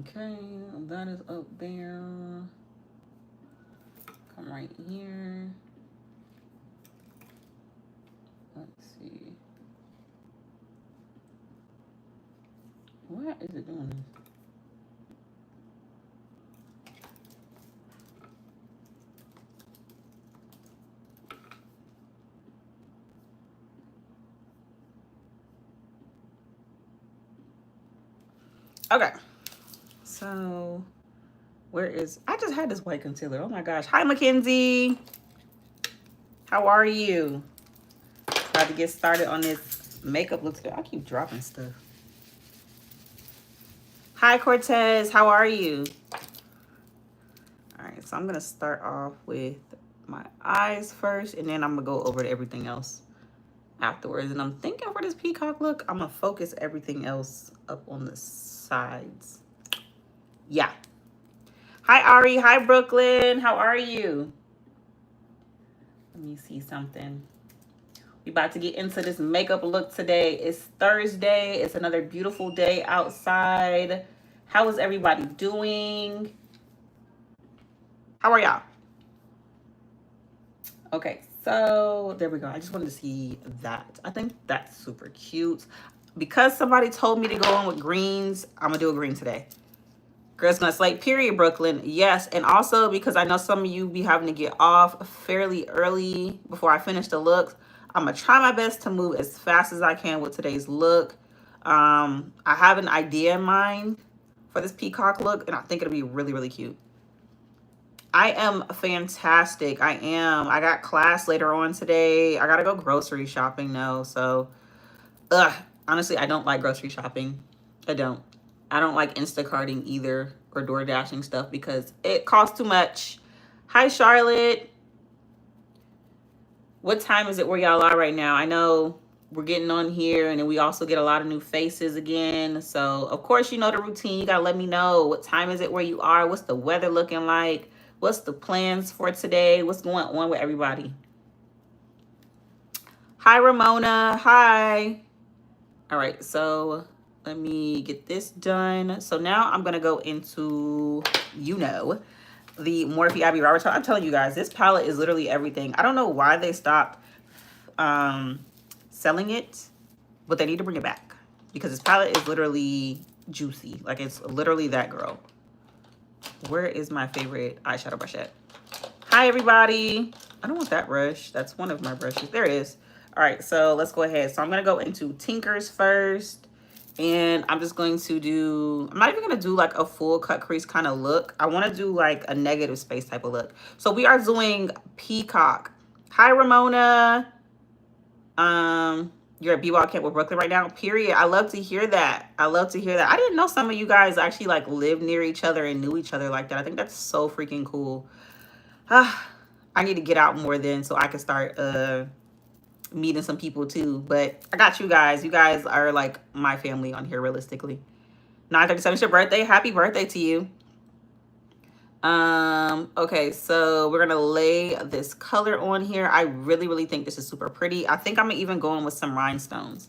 Okay, that is up there. Come right here. Let's see. Why is it doing this? Okay, so where is, I just had this white concealer. Oh my gosh. Hi, Mackenzie. How are you? About to get started on this makeup look today. I keep dropping stuff. Hi, Cortez. How are you? All right, so I'm going to start off with my eyes first, and then I'm going to go over to everything else afterwards. And I'm thinking for this peacock look, I'm going to focus everything else up on the sides. Yeah. Hi, Ari. Hi, Brooklyn. How are you? Let me see something. We about to get into this makeup look today. It's Thursday. It's another beautiful day outside. How is everybody doing? How are y'all? Okay, so there we go. I just wanted to see that. I think that's super cute. Because somebody told me to go on with greens, I'm going to do a green today. Girls Gonna Slay, period, Brooklyn. Yes, and also because I know some of you be having to get off fairly early before I finish the look. I'm going to try my best to move as fast as I can with today's look. I have an idea in mind for this peacock look, and I think it'll be really, really cute. I am fantastic. I am. I got class later on today. I got to go grocery shopping now. So, honestly, I don't like grocery shopping. I don't. I don't like Instacarting either or door dashing stuff because it costs too much. Hi, Charlotte. What time is it where y'all are right now? I know we're getting on here, and then we also get a lot of new faces again. So, of course, you know the routine. You got to let me know what time is it where you are. What's the weather looking like? What's the plans for today? What's going on with everybody? Hi, Ramona. Hi. All right, so let me get this done. So now I'm going to go into, you know, the Morphe Abbey Roberts. I'm telling you guys, this palette is literally everything. I don't know why they stopped selling it, but they need to bring it back because this palette is literally juicy. Like, it's literally that girl. Where is my favorite eyeshadow brush at? Hi, everybody. I don't want that brush. That's one of my brushes. There it is. All right, so let's go ahead. So I'm going to go into Tinkers first. And I'm just going to do, I'm not even going to do like a full cut crease kind of look. I want to do like a negative space type of look. So we are doing Peacock. Hi, Ramona. You're at B-Ball Camp with Brooklyn right now, period. I love to hear that. I love to hear that. I didn't know some of you guys actually like live near each other and knew each other like that. I think that's so freaking cool. I need to get out more then so I can start meeting some people too. But I got you guys. You guys are like my family on here realistically. 9:37 is your birthday. Happy birthday to you. Okay, so we're gonna lay this color on here. I really, really think this is super pretty. I think I'm gonna even go in with some rhinestones.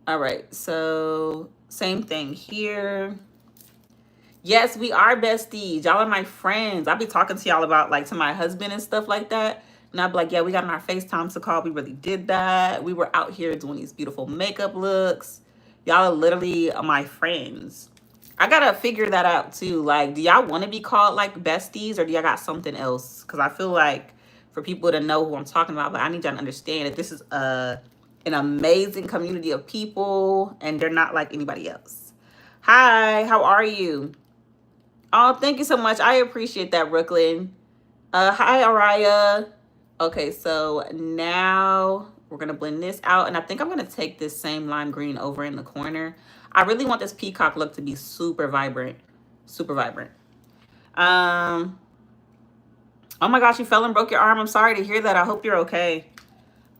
All right, so same thing here. Yes, we are besties. Y'all are my friends. I'll be talking to y'all about like to my husband and stuff like that. And I'll be like, yeah, we got on our FaceTime to call. We really did that. We were out here doing these beautiful makeup looks. Y'all are literally my friends. I gotta figure that out too. Like, do y'all want to be called like besties or do y'all got something else? Because I feel like for people to know who I'm talking about, but I need y'all to understand that this is an amazing community of people and they're not like anybody else. Hi, how are you? Oh, thank you so much. I appreciate that, Brooklyn. Hi, Araya. Okay, so now we're going to blend this out. And I think I'm going to take this same lime green over in the corner. I really want this peacock look to be super vibrant. Super vibrant. Oh my gosh, you fell and broke your arm. I'm sorry to hear that. I hope you're okay.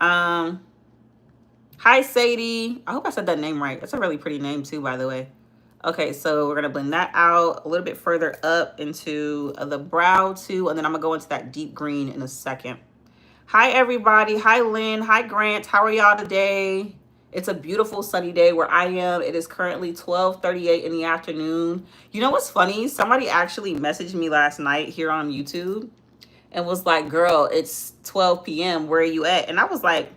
Hi, Sadie. I hope I said that name right. That's a really pretty name too, by the way. Okay, so we're going to blend that out a little bit further up into the brow too. And then I'm going to go into that deep green in a second. Hi, everybody. Hi, Lynn. Hi, Grant. How are y'all today? It's a beautiful sunny day where I am. It is currently 12:38 in the afternoon. You know what's funny? Somebody actually messaged me last night here on YouTube and was like, girl, it's 12 p.m. Where are you at? And I was like,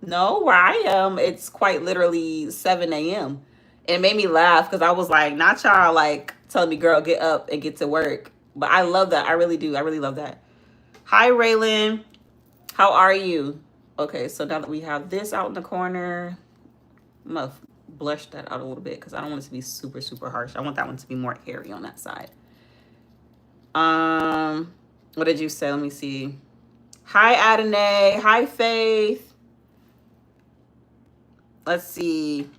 no, where I am, it's quite literally 7 a.m. It made me laugh because I was like, not y'all like telling me, girl, get up and get to work. But I love that. I really do. I really love that. Hi, Raylan. How are you? Okay, so now that we have this out in the corner, I'm going to blush that out a little bit because I don't want it to be super, super harsh. I want that one to be more airy on that side. What did you say? Let me see. Hi, Adonai. Hi, Faith. Let's see.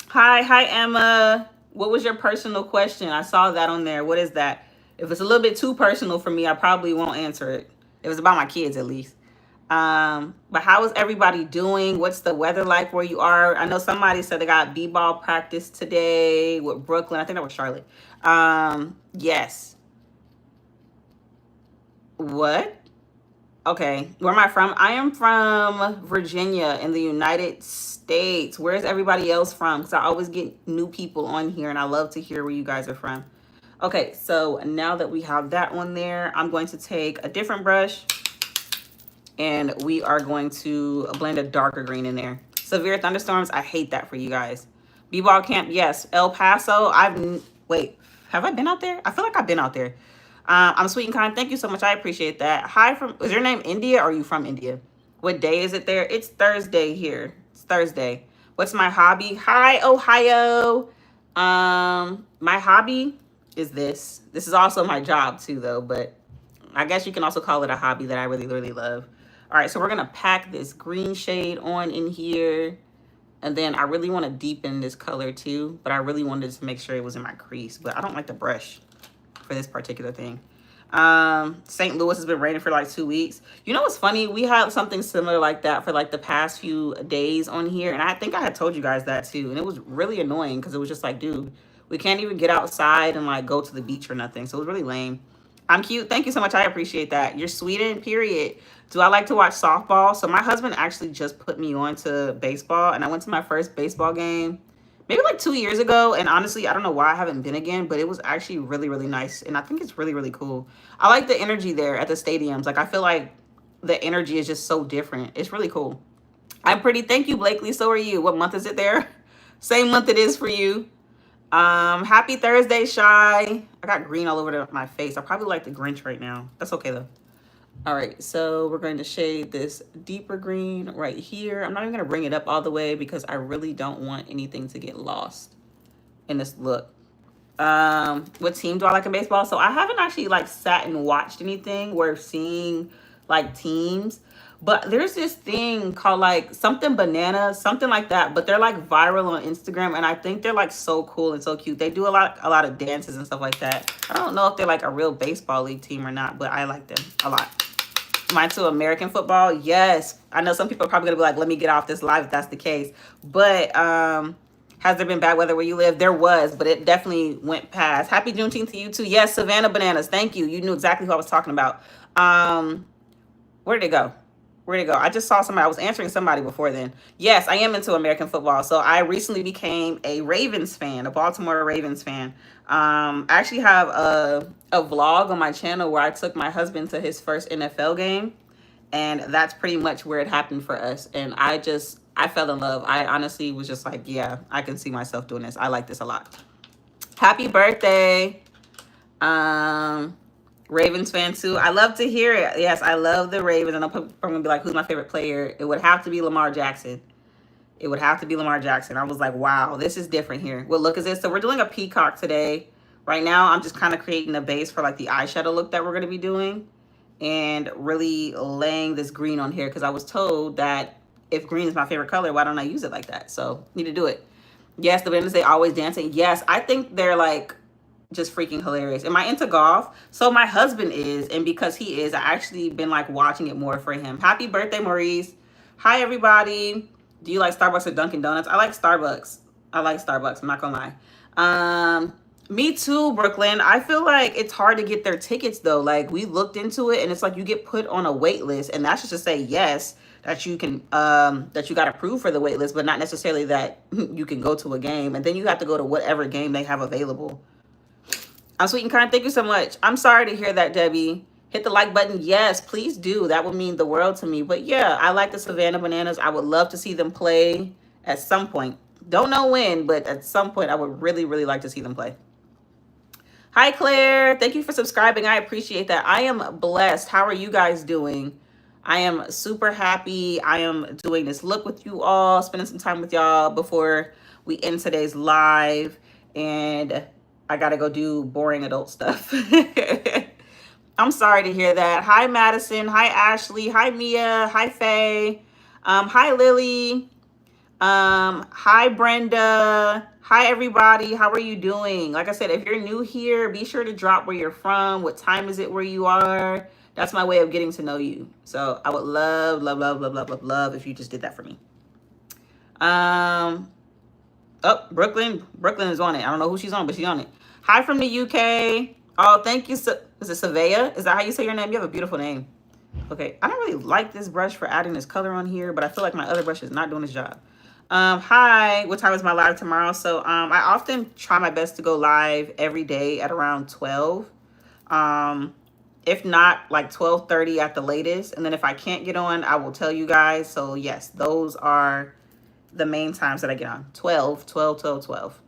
Hi, Emma. What was your personal question? I saw that on there. What is that? If it's a little bit too personal for me, I probably won't answer it. If it's about my kids, at least. But how is everybody doing? What's the weather like where you are? I know somebody said they got b-ball practice today with Brooklyn. I think that was Charlotte. Yes. What? Okay, where am I from? I am from Virginia in the United States. Where's everybody else from? Because I always get new people on here and I love to hear where you guys are from. Okay, so now that we have that one there, I'm going to take a different brush and we are going to blend a darker green in there. Severe thunderstorms, I hate that for you guys. B-ball camp, yes. El Paso, wait, have I been out there? I feel like I've been out there. I'm sweet and kind. Thank you so much. I appreciate that. Hi, is your name India or are you from India? What day is it there? It's Thursday here. It's Thursday. What's my hobby? Hi, Ohio. My hobby is this. This is also my job too, though, but I guess you can also call it a hobby that I really, really love. All right, so we're going to pack this green shade on in here. And then I really want to deepen this color too, but I really wanted to make sure it was in my crease, but I don't like the brush for this particular thing. St. Louis has been raining for like 2 weeks. You know what's funny? We had something similar like that for like the past few days on here. And I think I had told you guys that too. And it was really annoying because it was just like, dude, we can't even get outside and like go to the beach or nothing. So it was really lame. I'm cute. Thank you so much. I appreciate that. You're Sweden, period. Do I like to watch softball? So my husband actually just put me on to baseball. And I went to my first baseball game maybe like 2 years ago. And honestly, I don't know why I haven't been again, but it was actually really, really nice. And I think it's really, really cool. I like the energy there at the stadiums. Like, I feel like the energy is just so different. It's really cool. I'm pretty. Thank you, Blakely. So are you. What month is it there? Same month it is for you. Happy Thursday, Shy. I got green all over my face. I probably like the Grinch right now. That's okay, though. All right, so we're going to shade this deeper green right here. I'm not even going to bring it up all the way because I really don't want anything to get lost in this look. What team do I like in baseball? So I haven't actually like sat and watched anything where seeing like teams, but there's this thing called like something banana, something like that, but they're like viral on Instagram and I think they're like so cool and so cute. They do a lot of dances and stuff like that. I don't know if they're like a real baseball league team or not, but I like them a lot. Mine to American football, yes. I know some people are probably gonna be like, let me get off this live if that's the case. But has there been bad weather where you live? There was, but it definitely went past. Happy Juneteenth to you too. Yes, Savannah Bananas. Thank you. You knew exactly who I was talking about. Where did it go? Where did it go? I just saw somebody. I was answering somebody before then. Yes, I am into American football. So I recently became a Ravens fan, a Baltimore Ravens fan. I actually have a vlog on my channel where I took my husband to his first NFL game. And that's pretty much where it happened for us. And I fell in love. I honestly was just like, yeah, I can see myself doing this. I like this a lot. Happy birthday. Ravens fan too. I love to hear it. Yes, I love the Ravens. And I'm going to be like, who's my favorite player? It would have to be Lamar Jackson. It would have to be Lamar Jackson. I was like, wow, this is different here. What look is this? So we're doing a peacock today. Right now, I'm just kind of creating a base for like the eyeshadow look that we're going to be doing. And really laying this green on here because I was told that if green is my favorite color, why don't I use it like that? So need to do it. Yes, the bananas, they always dancing. Yes, I think they're like just freaking hilarious. Am I into golf? So my husband is, and because he is, I actually been like watching it more for him. Happy birthday, Maurice. Hi, everybody. Do you like Starbucks or Dunkin' Donuts? I like Starbucks. I like Starbucks. I'm not gonna lie. Me too, Brooklyn. I feel like it's hard to get their tickets though. Like we looked into it and it's like you get put on a wait list and that's just to say yes that you can that you got approved for the wait list, but not necessarily that you can go to a game, and then you have to go to whatever game they have available. I'm sweet and kind. Thank you so much. I'm sorry to hear that, Debbie. Hit the like button. Yes, please do. That would mean the world to me. But yeah, I like the Savannah Bananas. I would love to see them play at some point. Don't know when, but at some point I would really, really like to see them play. Hi, Claire. Thank you for subscribing. I appreciate that. I am blessed. How are you guys doing? I am super happy. I am doing this look with you all, spending some time with y'all before we end today's live. And I got to go do boring adult stuff. I'm sorry to hear that. Hi, Madison. Hi, Ashley. Hi, Mia. Hi, Faye. Hi, Lily. Hi, Brenda. Hi, everybody. How are you doing? Like I said, if you're new here, be sure to drop where you're from. What time is it where you are? That's my way of getting to know you. So I would love, love, love, love, love, love, love if you just did that for me. Oh, Brooklyn is on it. I don't know who she's on, but she's on it. Hi from the UK. Oh, thank you. Is it Savea? Is that how you say your name? You have a beautiful name. Okay, I don't really like this brush for adding this color on here, but I feel like my other brush is not doing its job. Hi, what time is my live tomorrow? So I often try my best to go live every day at around 12. If not, like 12:30 at the latest. And then if I can't get on, I will tell you guys. So yes, those are the main times that I get on. 12, 12, 12, 12.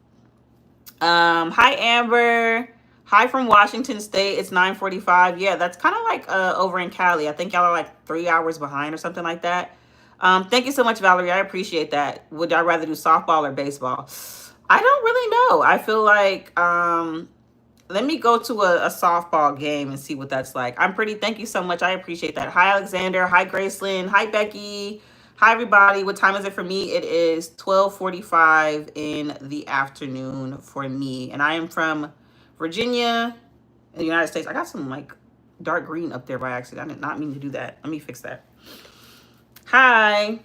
Hi, Amber. Hi from Washington State. It's 9:45. Yeah, that's kind of like over in Cali. I think y'all are like 3 hours behind or something like that. Thank you so much, Valerie. I appreciate that. Would I rather do softball or baseball? I don't really know. I feel like let me go to a softball game and see what that's like. Thank you so much. I appreciate that. Hi, Alexander. Hi, Gracelyn. Hi, Becky. Hi, everybody. What time is it for me? It is 12:45 in the afternoon for me. And I am from Virginia in the United States. I got some like dark green up there by accident. I did not mean to do that. Let me fix that. Hi.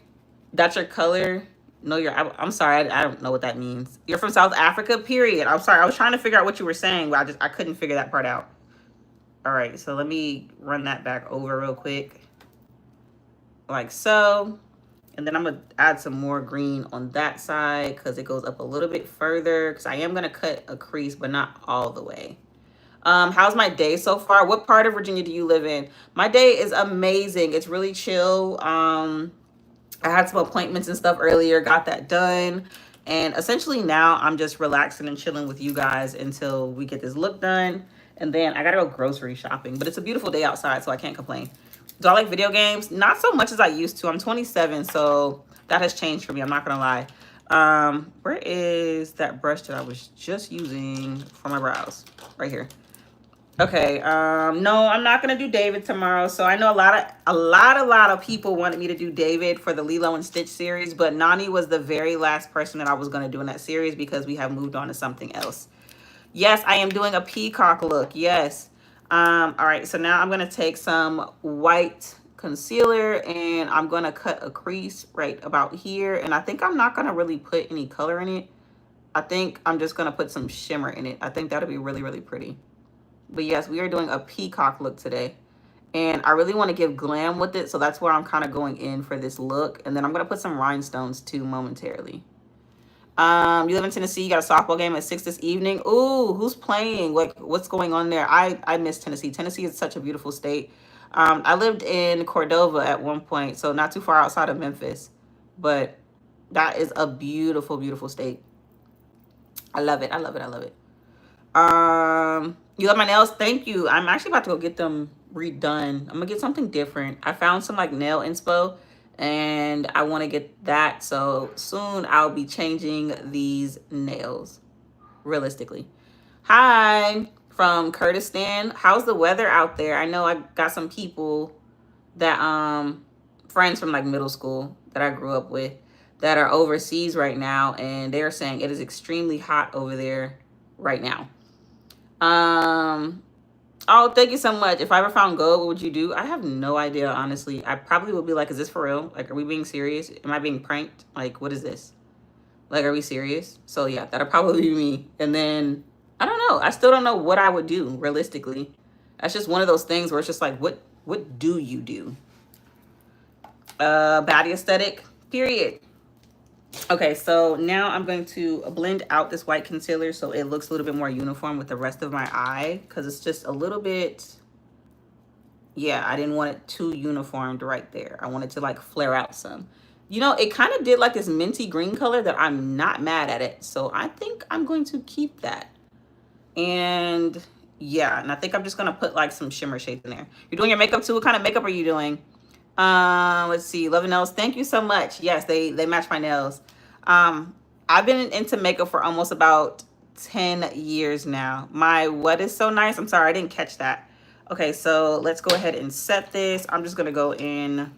That's your color? No, I'm sorry. I don't know what that means. You're from South Africa, period. I'm sorry. I was trying to figure out what you were saying, but I couldn't figure that part out. All right. So let me run that back over real quick. Like so. And then I'm going to add some more green on that side because it goes up a little bit further because I am going to cut a crease, but not all the way. How's my day so far? What part of Virginia do you live in? My day is amazing. It's really chill. I had some appointments and stuff earlier, got that done. And essentially now I'm just relaxing and chilling with you guys until we get this look done. And then I got to go grocery shopping. But it's a beautiful day outside, so I can't complain. Do I like video games? Not so much as I used to. I'm 27, so that has changed for me. I'm not going to lie. Where is that brush that I was just using for my brows? Right here. Okay. No, I'm not going to do David tomorrow. So I know a lot of people wanted me to do David for the Lilo and Stitch series, but Nani was the very last person that I was going to do in that series because we have moved on to something else. Yes, I am doing a peacock look. Yes. All right, so now I'm going to take some white concealer and I'm going to cut a crease right about here. And I think I'm not going to really put any color in it. I think I'm just going to put some shimmer in it. I think that'll be really, really pretty. But yes, we are doing a peacock look today. And I really want to give glam with it. So that's where I'm kind of going in for this look. And then I'm going to put some rhinestones too momentarily. You live in Tennessee, you got a softball game at 6 this evening. Ooh, who's playing? Like, what's going on there? I miss Tennessee. Tennessee is such a beautiful state. I lived in Cordova at one point, so not too far outside of Memphis. But that is a beautiful, beautiful state. I love it. I love it. I love it. You love my nails? Thank you. I'm actually about to go get them redone. I'm gonna get something different. I found some like nail inspo and I want to get that, so soon I'll be changing these nails realistically. Hi from Kurdistan. How's the weather out there? I know I got some people that friends from like middle school that I grew up with that are overseas right now, and they're saying it is extremely hot over there right now. Oh, thank you so much. If I ever found gold, what would you do? I have no idea, honestly. I probably would be like, is this for real? Like, are we being serious? Am I being pranked? Like, what is this? Like, are we serious? So yeah, that'll probably be me. And then, I don't know. I still don't know what I would do, realistically. That's just one of those things where it's just like, what do you do? baddie aesthetic, period. Okay, so now I'm going to blend out this white concealer so it looks a little bit more uniform with the rest of my eye, because it's just a little bit, yeah, I didn't want it too uniformed right there. I wanted to like flare out some. You know, it kind of did like this minty green color that I'm not mad at it. So I think I'm going to keep that. And yeah, and I think I'm just gonna put like some shimmer shades in there. You're doing your makeup too? What kind of makeup are you doing? Let's see, Love and Nails, thank you so much. Yes, they match my nails. I've been into makeup for almost about 10 years now. My what is so nice? I'm sorry, I didn't catch that. Okay, so let's go ahead and set this. I'm just gonna go in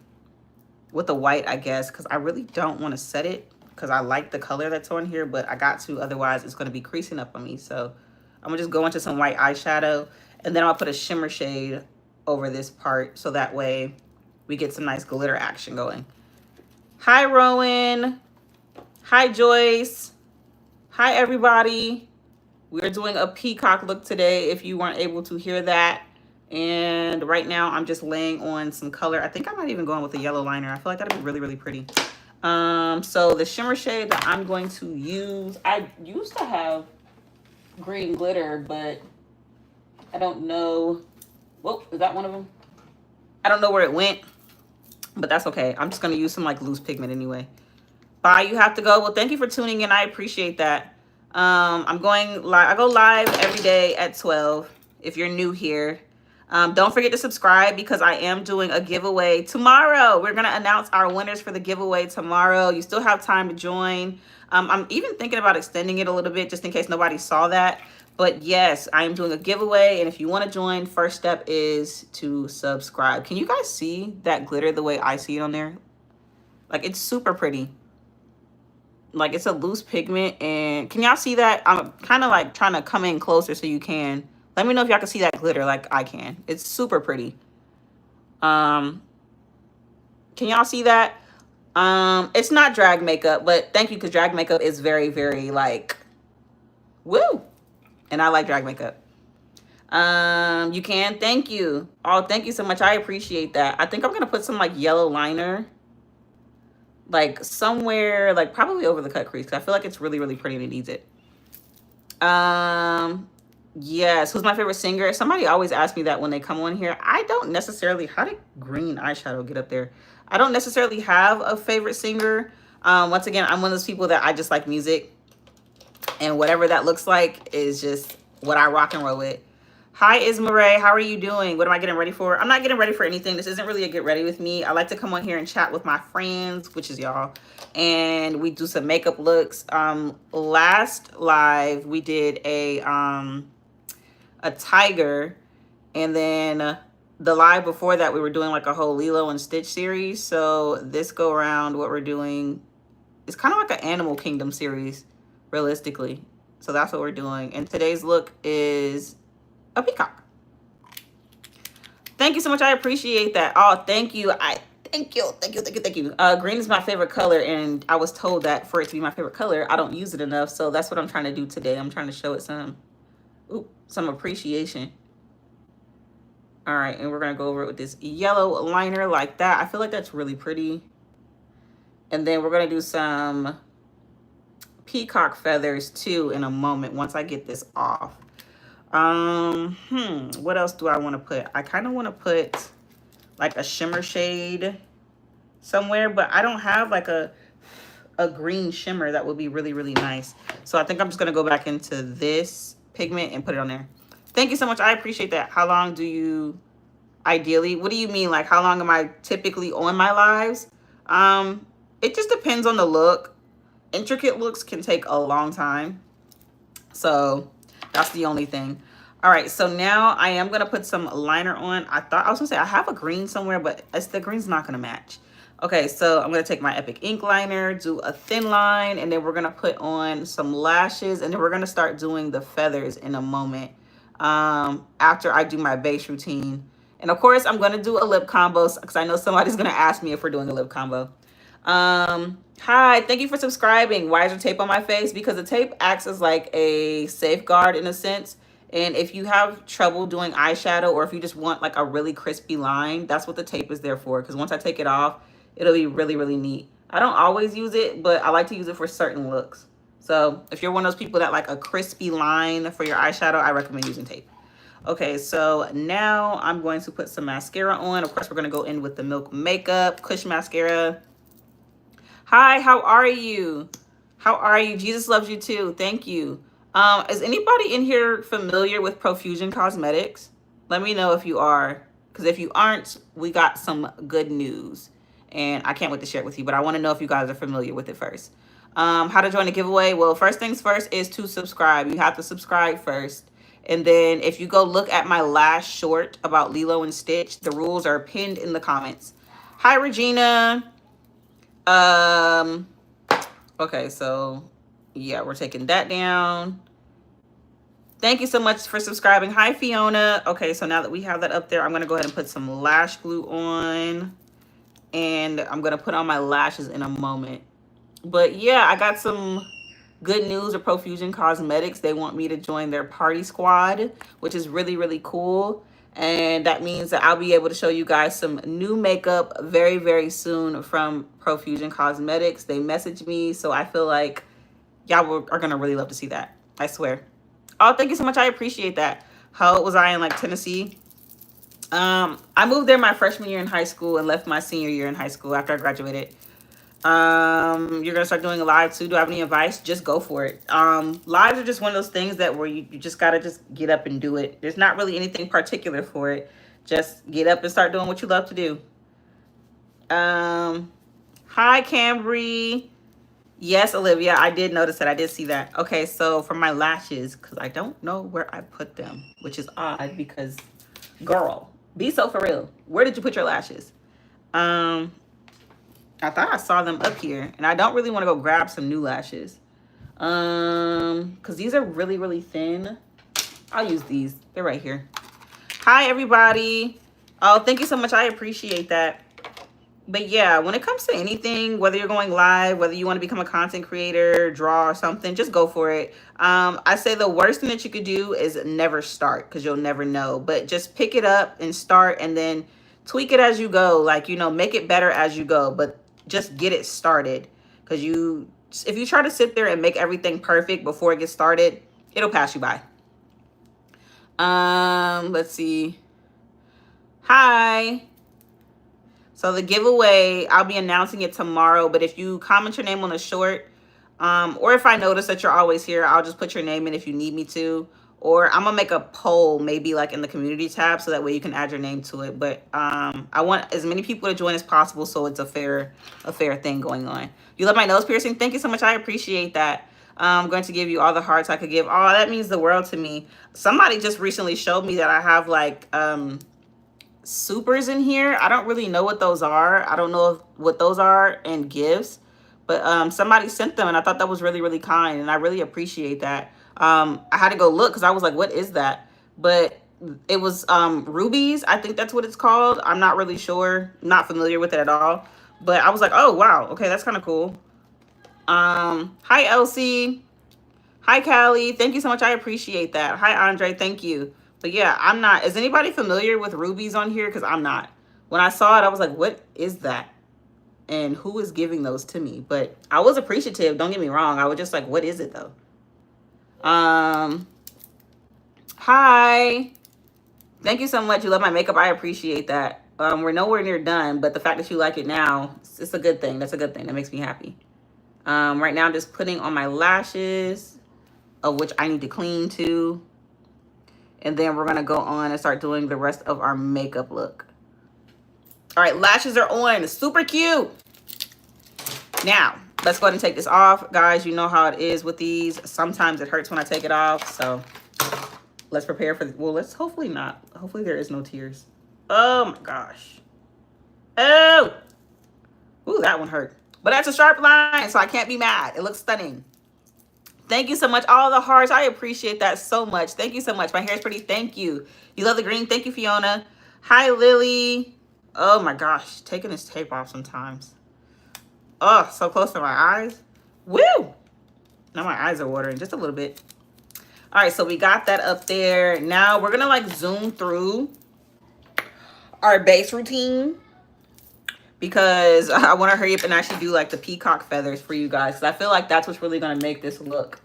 with the white, I guess, because I really don't want to set it because I like the color that's on here, but I got to, otherwise it's going to be creasing up on me. So I'm gonna just go into some white eyeshadow, and then I'll put a shimmer shade over this part so that way we get some nice glitter action going. Hi, Rowan. Hi, Joyce. Hi, everybody. We're doing a peacock look today, if you weren't able to hear that. And right now I'm just laying on some color. I think I might even go in with a yellow liner. I feel like that'd be really, really pretty. So the shimmer shade that I'm going to use, I used to have green glitter, but I don't know. Whoa, is that one of them? I don't know where it went, but that's okay. I'm just going to use some like loose pigment anyway. Bye, you have to go. Well, thank you for tuning in. I appreciate that. I'm going live. I go live every day at 12 if you're new here. Don't forget to subscribe because I am doing a giveaway tomorrow. We're going to announce our winners for the giveaway tomorrow. You still have time to join. I'm even thinking about extending it a little bit just in case nobody saw that. But yes, I am doing a giveaway. And if you want to join, first step is to subscribe. Can you guys see that glitter the way I see it on there? Like, it's super pretty. Like, it's a loose pigment. And can y'all see that? I'm kind of like trying to come in closer so you can. Let me know if y'all can see that glitter like I can. It's super pretty. Can y'all see that? It's not drag makeup, but thank you, because drag makeup is very, very like, woo. And I like drag makeup. You can, thank you. Oh, thank you so much. I appreciate that. I think I'm gonna put some like yellow liner, like somewhere, like probably over the cut crease, because I feel like it's really, really pretty and it needs it. Yes, who's my favorite singer? Somebody always asks me that when they come on here. I don't necessarily, how did green eyeshadow get up there? I don't necessarily have a favorite singer. Once again, I'm one of those people that I just like music, and whatever that looks like is just what I rock and roll with. Hi, Ismaray. How are you doing? What am I getting ready for? I'm not getting ready for anything. This isn't really a get ready with me. I like to come on here and chat with my friends, which is y'all, and we do some makeup looks. Last live we did a tiger, and then the live before that we were doing like a whole Lilo and Stitch series. So this go around, what we're doing is kind of like an Animal Kingdom series, realistically. So that's what we're doing, and today's look is a peacock. Thank you so much. I appreciate that. Oh, thank you. Thank you. Green is my favorite color, and I was told that for it to be my favorite color, I don't use it enough. So that's what I'm trying to do today. I'm trying to show it some appreciation. All right, and we're gonna go over it with this yellow liner like that. I feel like that's really pretty. And then we're gonna do some peacock feathers too in a moment once I get this off. What else do I want to put? I kind of want to put like a shimmer shade somewhere, but I don't have like a green shimmer that would be really, really nice. So I think I'm just gonna go back into this pigment and put it on there. Thank you so much. I appreciate that. How long do you ideally, what do you mean? Like, how long am I typically on my lives? It just depends on the look. Intricate looks can take a long time. So that's the only thing. All right, so now I am gonna put some liner on. I was gonna say I have a green somewhere, but the green's not gonna match. Okay, so I'm gonna take my Epic ink liner, do a thin line, and then we're gonna put on some lashes, and then we're gonna start doing the feathers in a moment after I do my base routine. And of course, I'm gonna do a lip combo because I know somebody's gonna ask me if we're doing a lip combo. Hi, thank you for subscribing. Why is there tape on my face? Because the tape acts as like a safeguard in a sense. And if you have trouble doing eyeshadow, or if you just want like a really crispy line, that's what the tape is there for. Because once I take it off, It'll be really, really neat. I don't always use it, but I like to use it for certain looks. So if you're one of those people that like a crispy line for your eyeshadow, I recommend using tape. Okay, so now I'm going to put some mascara on. Of course, we're going to go in with the Milk Makeup Kush Mascara. Hi, how are you? How are you? Jesus loves you too. Thank you. Is anybody in here familiar with Profusion Cosmetics? Let me know if you are, because if you aren't, we got some good news. And I can't wait to share it with you, but I want to know if you guys are familiar with it first. How to join the giveaway? Well, first things first is to subscribe. You have to subscribe first. And then if you go look at my last short about Lilo and Stitch, the rules are pinned in the comments. Hi, Regina. Okay, so yeah, we're taking that down. Thank you so much for subscribing. Hi, Fiona. Okay, so now that we have that up there, I'm going to go ahead and put some lash glue on. And I'm going to put on my lashes in a moment. But yeah, I got some good news of Profusion Cosmetics. They want me to join their party squad, which is really, really cool. And that means that I'll be able to show you guys some new makeup very, very soon from Profusion Cosmetics. They messaged me, so I feel like y'all are going to really love to see that. I swear. Oh, thank you so much. I appreciate that. How was I in like Tennessee? I moved there my freshman year in high school and left my senior year in high school after I graduated. You're gonna start doing a live too. Do I have any advice? Just go for it. Lives are just one of those things that where you just gotta just get up and do it. There's not really anything particular for it. Just get up and start doing what you love to do. Hi, Cambry. Yes, Olivia, I did notice that. I did see that. Okay, so for my lashes, because I don't know where I put them, which is odd because, girl, be so for real. Where did you put your lashes? I thought I saw them up here, and I don't really want to go grab some new lashes. Because these are really, really thin. I'll use these. They're right here. Hi, everybody. Oh, thank you so much. I appreciate that. But yeah, when it comes to anything, whether you're going live, whether you want to become a content creator, draw or something, just go for it. I say the worst thing that you could do is never start because you'll never know. But just pick it up and start and then tweak it as you go. Like, you know, make it better as you go. But just get it started. Because if you try to sit there and make everything perfect before it gets started, it'll pass you by. Let's see. Hi. So the giveaway, I'll be announcing it tomorrow. But if you comment your name on the short, or if I notice that you're always here, I'll just put your name in if you need me to. Or I'm going to make a poll, maybe like in the community tab, so that way you can add your name to it. But I want as many people to join as possible, so it's a fair thing going on. You love my nose piercing? Thank you so much. I appreciate that. I'm going to give you all the hearts I could give. Oh, that means the world to me. Somebody just recently showed me that I have like supers in here. I don't really know what those are. I don't know what those are and gifts, but somebody sent them and I thought that was really, really kind, and I really appreciate that. I had to go look because I was like, what is that? But it was rubies. I think that's what it's called. I'm not really sure. Not familiar with it at all. But I was like, oh, wow. Okay, that's kind of cool. Hi, Elsie. Hi, Callie. Thank you so much. I appreciate that. Hi, Andre. Thank you. But yeah, I'm not. Is anybody familiar with rubies on here? Because I'm not. When I saw it, I was like, what is that? And who is giving those to me? But I was appreciative. Don't get me wrong. I was just like, what is it though? Hi. Thank you so much. You love my makeup. I appreciate that. We're nowhere near done, but the fact that you like it now, it's a good thing. That's a good thing. That makes me happy. Right now I'm just putting on my lashes, of which I need to clean too. And then we're going to go on and start doing the rest of our makeup look. All right, lashes are on. Super cute. Now, let's go ahead and take this off. Guys, you know how it is with these. Sometimes it hurts when I take it off. So let's prepare for, well, let's hopefully not. Hopefully there is no tears. Oh my gosh. Oh. Ooh, that one hurt. But that's a sharp line, so I can't be mad. It looks stunning. Thank you so much. All the hearts. I appreciate that so much. Thank you so much. My hair is pretty. Thank you. You love the green. Thank you, Fiona. Hi, Lily. Oh my gosh. Taking this tape off sometimes. Oh, so close to my eyes. Woo! Now my eyes are watering just a little bit. All right, so we got that up there. Now we're going to like zoom through our base routine. because I want to hurry up and actually do like the peacock feathers for you guys. 'Cause I feel like that's what's really going to make this look.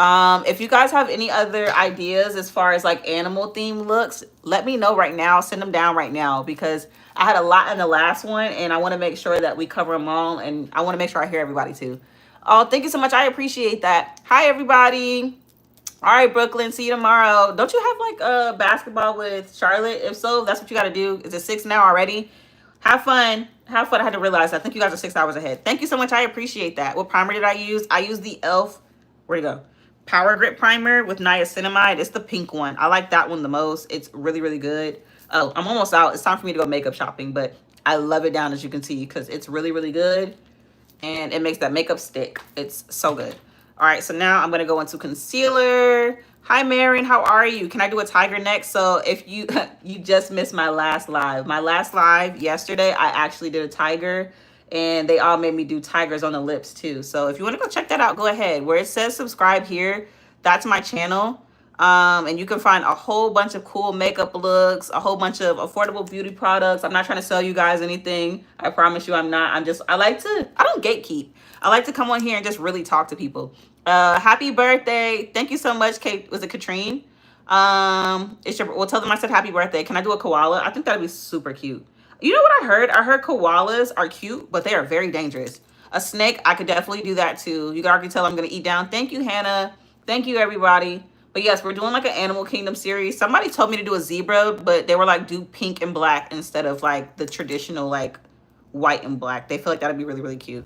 If you guys have any other ideas as far as like animal theme looks, let me know right now. Send them down right now, because I had a lot in the last one and I want to make sure that we cover them all, and I want to make sure I hear everybody too. Oh, thank you so much. I appreciate that. Hi, everybody. All right, Brooklyn, see you tomorrow. Don't you have like a basketball with Charlotte? If so, that's what you got to do. Is it 6 now already? Have fun. Have fun. I had to realize. I think you guys are 6 hours ahead. Thank you so much. I appreciate that. What primer did I use? I used the e.l.f. Where'd it go? Power Grip Primer with niacinamide. It's the pink one. I like that one the most. It's really, really good. Oh, I'm almost out. It's time for me to go makeup shopping, but I love it down, as you can see, because it's really, really good. And it makes that makeup stick. It's so good. All right, so now I'm going to go into concealer. Hi, Marion. How are you? Can I do a tiger next? So if you you just missed my last live. My last live yesterday, I actually did a tiger. And they all made me do tigers on the lips too. So if you want to go check that out, go ahead. Where it says subscribe here, that's my channel. And you can find a whole bunch of cool makeup looks, a whole bunch of affordable beauty products. I'm not trying to sell you guys anything. I promise you I'm not. I don't gatekeep. I like to come on here and just really talk to people. Happy birthday. Thank you so much, Kate. Was it Katrine? Well, tell them I said happy birthday. Can I do a koala? I think that'd be super cute. You know what I heard? I heard koalas are cute, but they are very dangerous. A snake, I could definitely do that too. You can already tell I'm going to eat down. Thank you, Hannah. Thank you, everybody. But yes, we're doing like an Animal Kingdom series. Somebody told me to do a zebra, but they were like, do pink and black instead of like the traditional like white and black. They feel like that'd be really, really cute.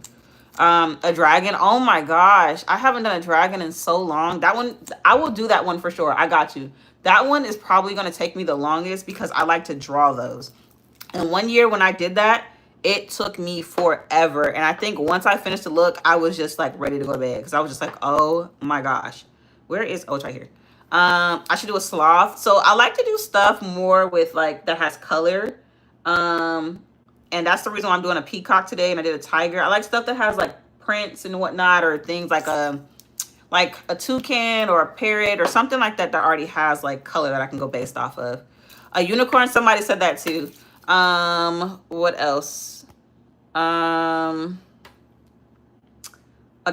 A dragon. Oh my gosh. I haven't done a dragon in so long. That one, I will do that one for sure. I got you. That one is probably going to take me the longest because I like to draw those. And one year when I did that, it took me forever. And I think once I finished the look, I was just like ready to go to bed because I was just like, oh my gosh. Where is, oh, it's right here. I should do a sloth. So I like to do stuff more with like that has color. And that's the reason why I'm doing a peacock today. And I did a tiger. I like stuff that has like prints and whatnot, or things like a toucan or a parrot or something like that that already has like color that I can go based off of. A unicorn, somebody said that too. What else? A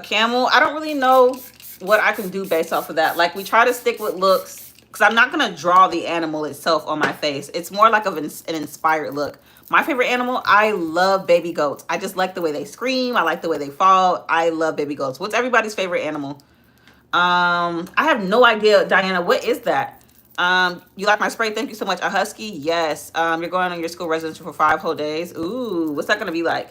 camel. I don't really know what I can do based off of that. Like, we try to stick with looks because I'm not going to draw the animal itself on my face. It's more like an inspired look. My favorite animal, I love baby goats. I just like the way they scream. I like the way they fall. I love baby goats. What's everybody's favorite animal? I have no idea, Diana. What is that? You like my spray? Thank you so much. A husky? Yes. You're going on your school residential for 5 whole days. Ooh, what's that going to be like?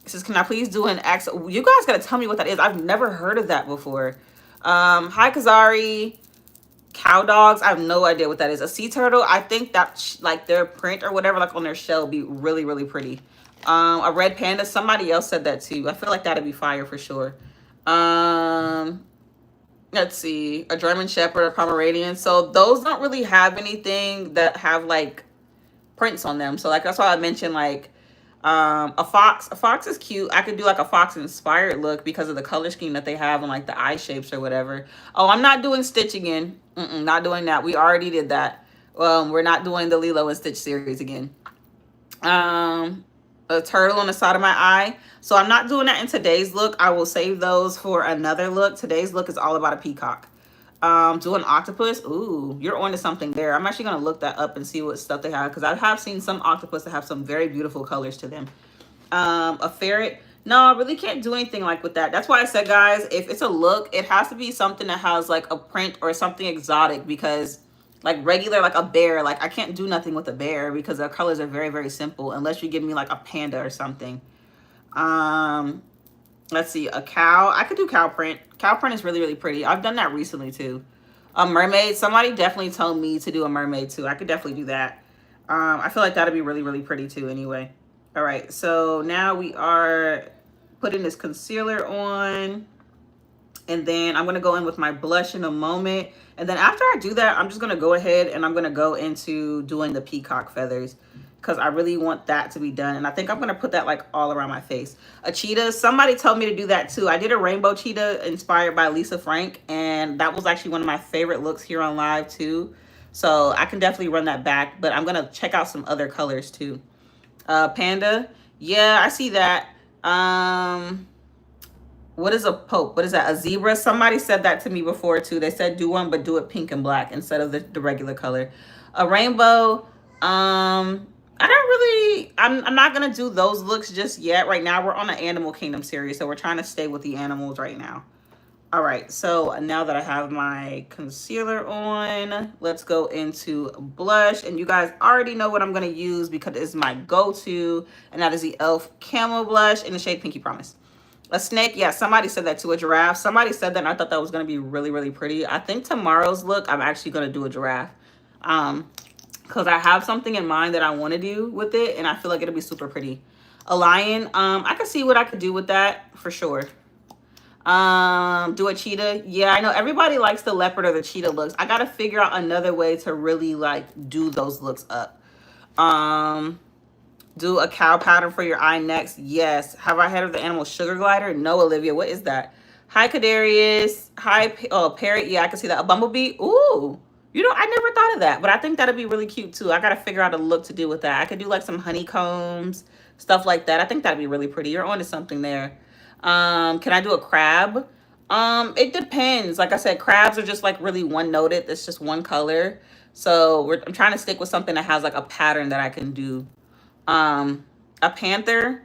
It says, can I please do an accent? You guys got to tell me what that is. I've never heard of that before. Hi, Kazari. Cow dogs. I have no idea what that is. A sea turtle. I think that like their print or whatever, like on their shell, be really, really pretty. A red panda. Somebody else said that too. I feel like that'd be fire for sure. Let's see, a German Shepherd, a Pomeranian. So those don't really have anything that have like prints on them. So like that's why I mentioned like a fox. A fox is cute. I could do like a fox inspired look because of the color scheme that they have and like the eye shapes or whatever. Oh, I'm not doing Stitch again. Not doing that. We already did that. We're not doing the Lilo and Stitch series again. A turtle on the side of my eye. So I'm not doing that in today's look. I will save those for another look. Today's look is all about a peacock. Do an octopus. Ooh, you're onto something there. I'm actually going to look that up and see what stuff they have, because I have seen some octopus that have some very beautiful colors to them. A ferret. No, I really can't do anything like with that. That's why I said, guys, if it's a look, it has to be something that has like a print or something exotic, because like regular, like a bear, like I can't do nothing with a bear because their colors are very, very simple unless you give me like a panda or something. Let's see, a cow. I could do cow print. Cow print is really, really pretty. I've done that recently too. A mermaid. Somebody definitely told me to do a mermaid too. I could definitely do that. I feel like that'd be really, really pretty too anyway. All right, so now we are putting this concealer on. And then I'm going to go in with my blush in a moment. And then after I do that, I'm just going to go ahead and I'm going to go into doing the peacock feathers, because I really want that to be done. And I think I'm going to put that like all around my face. A cheetah. Somebody told me to do that too. I did a rainbow cheetah inspired by Lisa Frank. And that was actually one of my favorite looks here on live too. So I can definitely run that back. But I'm going to check out some other colors too. Panda. Yeah, I see that. What is a pope? What is that? A zebra? Somebody said that to me before too. They said do one, but do it pink and black instead of the regular color. A rainbow. I don't really. I'm not gonna do those looks just yet. Right now, we're on an Animal Kingdom series, so we're trying to stay with the animals right now. All right, so now that I have my concealer on, let's go into blush. And you guys already know what I'm going to use because it's my go-to, and that is the e.l.f. Camo Blush in the shade Pinky Promise. A snake, yeah, somebody said that too. A giraffe, somebody said that, and I thought that was going to be really, really pretty. I think tomorrow's look, I'm actually going to do a giraffe. Because I have something in mind that I want to do with it, and I feel like it'll be super pretty. A lion, I could see what I could do with that for sure. Do a cheetah. Yeah, I know everybody likes the leopard or the cheetah looks. I gotta figure out another way to really like do those looks up. Do a cow pattern for your eye next. Yes. Have I heard of the animal sugar glider? No, Olivia. What is that? Hi, Cadarius. Hi, parrot. Yeah, I can see that. A bumblebee. Ooh. You know, I never thought of that, but I think that'd be really cute too. I gotta figure out a look to do with that. I could do like some honeycombs, stuff like that. I think that'd be really pretty. You're onto something there. Can I do a crab? It depends. Like I said, crabs are just like really one noted. It's just one color. So I'm trying to stick with something that has like a pattern that I can do. A panther,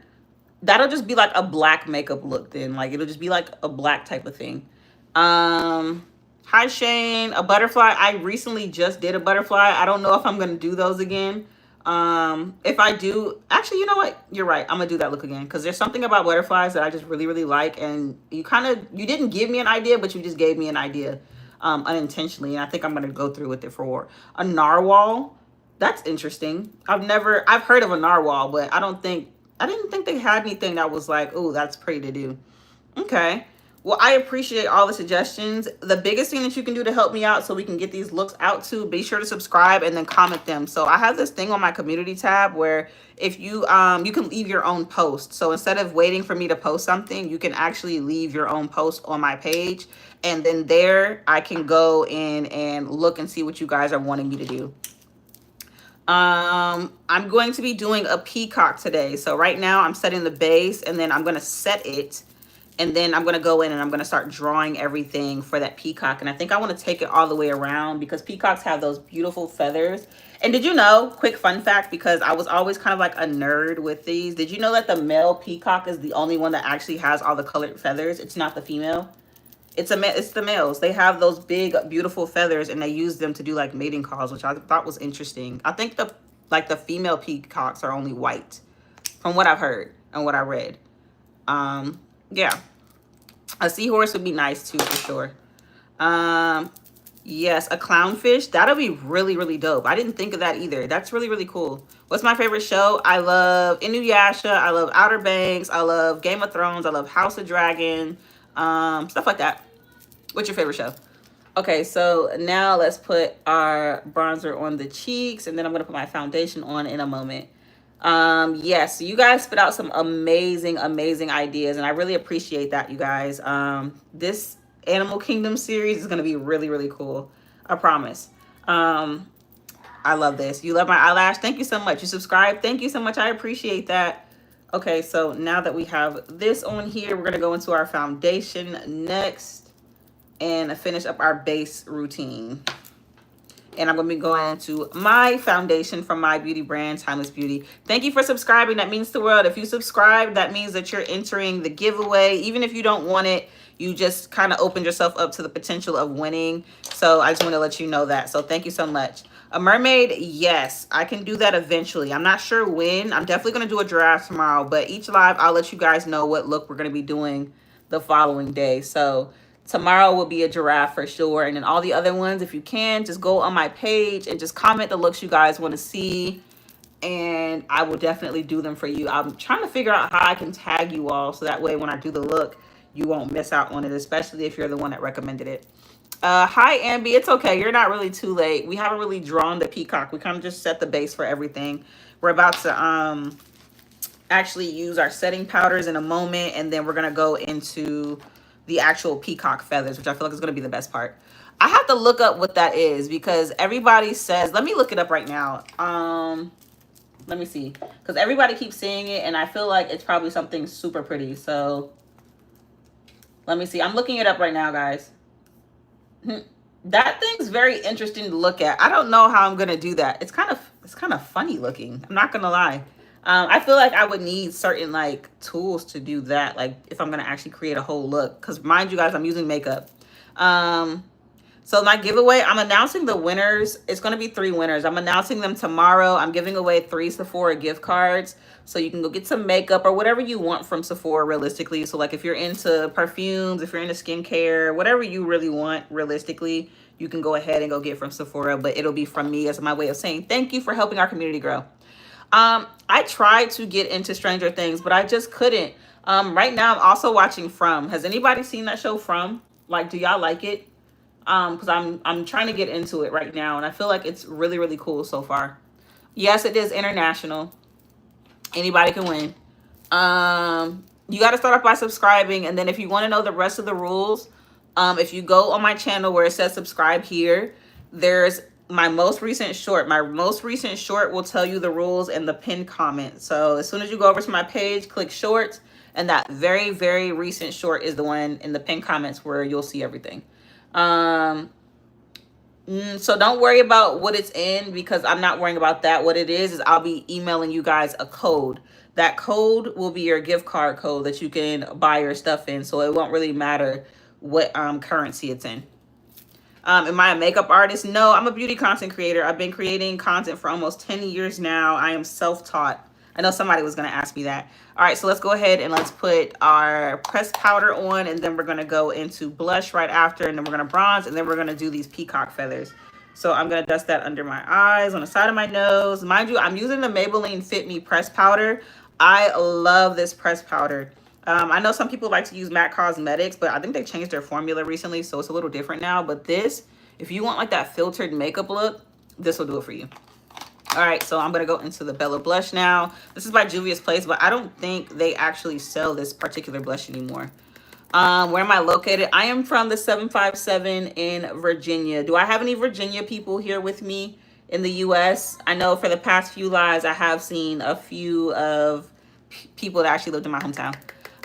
that'll just be like a black makeup look then. Like it'll just be like a black type of thing. Hi Shane, a butterfly. I recently just did a butterfly. I don't know if I'm gonna do those again. If I do, actually, you know what? You're right. I'm gonna do that look again because there's something about butterflies that I just really, really like. And you didn't give me an idea, but you just gave me an idea unintentionally. And I think I'm gonna go through with it for a narwhal. That's interesting. I've heard of a narwhal, but I didn't think they had anything that was like, oh, that's pretty to do. Okay. Well, I appreciate all the suggestions. The biggest thing that you can do to help me out so we can get these looks out to, be sure to subscribe and then comment them. So I have this thing on my community tab where if you can leave your own post. So instead of waiting for me to post something, you can actually leave your own post on my page. And then there I can go in and look and see what you guys are wanting me to do. I'm going to be doing a peacock today. So right now I'm setting the base and then I'm going to set it. And then I'm going to go in and I'm going to start drawing everything for that peacock. And I think I want to take it all the way around because peacocks have those beautiful feathers. And did you know, quick fun fact, because I was always kind of like a nerd with these. Did you know that the male peacock is the only one that actually has all the colored feathers? It's not the female. It's the males. They have those big, beautiful feathers and they use them to do like mating calls, which I thought was interesting. I think the female peacocks are only white from what I've heard and what I read. Yeah, a seahorse would be nice too for sure. Yes, a clownfish, that'll be really, really dope. I didn't think of that either. That's really, really cool. What's my favorite show? I love Inuyasha, I love Outer Banks, I love Game of Thrones, I love House of Dragon, stuff like that. What's your favorite show? Okay, so now let's put our bronzer on the cheeks and then I'm gonna put my foundation on in a moment. Yes, so you guys spit out some amazing ideas and I really appreciate that, you guys. This Animal Kingdom series is going to be really, really cool. I promise. I love this. You love my eyelash. Thank you so much. You subscribe. Thank you so much. I appreciate that. Okay, so now that we have this on here, we're going to go into our foundation next and finish up our base routine. And I'm going to be going into my foundation from my beauty brand, Timeless Beauty. Thank you for subscribing. That means the world. If you subscribe, that means that you're entering the giveaway. Even if you don't want it, you just kind of opened yourself up to the potential of winning. So I just want to let you know that. So thank you so much. A mermaid, yes, I can do that eventually. I'm not sure when. I'm definitely going to do a giraffe tomorrow. But each live, I'll let you guys know what look we're going to be doing the following day. So tomorrow will be a giraffe for sure. And then all the other ones, if you can, just go on my page and just comment the looks you guys want to see. And I will definitely do them for you. I'm trying to figure out how I can tag you all. So that way when I do the look, you won't miss out on it, especially if you're the one that recommended it. Hi, Ambi. It's okay. You're not really too late. We haven't really drawn the peacock. We kind of just set the base for everything. We're about to actually use our setting powders in a moment. And then we're going to go into the actual peacock feathers, which I feel like is going to be the best part. I have to look up what that is because everybody says, let me look it up right now. Let me see. Because everybody keeps saying it, and I feel like it's probably something super pretty. So let me see. I'm looking it up right now, guys. That thing's very interesting to look at. I don't know how I'm gonna do that. It's kind of funny looking. I'm not gonna lie. I feel like I would need certain like tools to do that. Like if I'm gonna actually create a whole look. Because mind you guys, I'm using makeup. So my giveaway, I'm announcing the winners. It's going to be 3 winners. I'm announcing them tomorrow. I'm giving away 3 Sephora gift cards. So you can go get some makeup or whatever you want from Sephora realistically. So like if you're into perfumes, if you're into skincare, whatever you really want realistically, you can go ahead and go get from Sephora. But it'll be from me as my way of saying thank you for helping our community grow. I tried to get into Stranger Things, but I just couldn't. Right now I'm also watching From. Has anybody seen that show From? Like, do y'all like it? Because I'm trying to get into it right now, and I feel like it's really, really cool so far. Yes, it is international. Anybody can win. You got to start off by subscribing, and then if you want to know the rest of the rules, if you go on my channel where it says subscribe here, there's my most recent short. My most recent short will tell you the rules in the pinned comment. So as soon as you go over to my page, click shorts, and that very, very recent short is the one in the pinned comments where you'll see everything. So don't worry about what it's in, because I'm not worrying about that. What it is I'll be emailing you guys a code. That code will be your gift card code that you can buy your stuff in. So it won't really matter what currency it's in. Am I a makeup artist? No, I'm a beauty content creator. I've been creating content for almost 10 years now. I am self-taught. I know somebody was going to ask me that. All right, so let's go ahead and let's put our pressed powder on, and then we're going to go into blush right after, and then we're going to bronze, and then we're going to do these peacock feathers. So I'm going to dust that under my eyes, on the side of my nose. Mind you, I'm using the Maybelline Fit Me pressed powder. I love this pressed powder. I know some people like to use MAC Cosmetics, but I think they changed their formula recently, so it's a little different now. But this, if you want like that filtered makeup look, this will do it for you. All right, so I'm going to go into the Bella blush now. This is by Juvia's Place, but I don't think they actually sell this particular blush anymore. Where am I located? I am from the 757 in Virginia. Do I have any Virginia people here with me in the U.S.? I know for the past few lives, I have seen a few of people that actually lived in my hometown.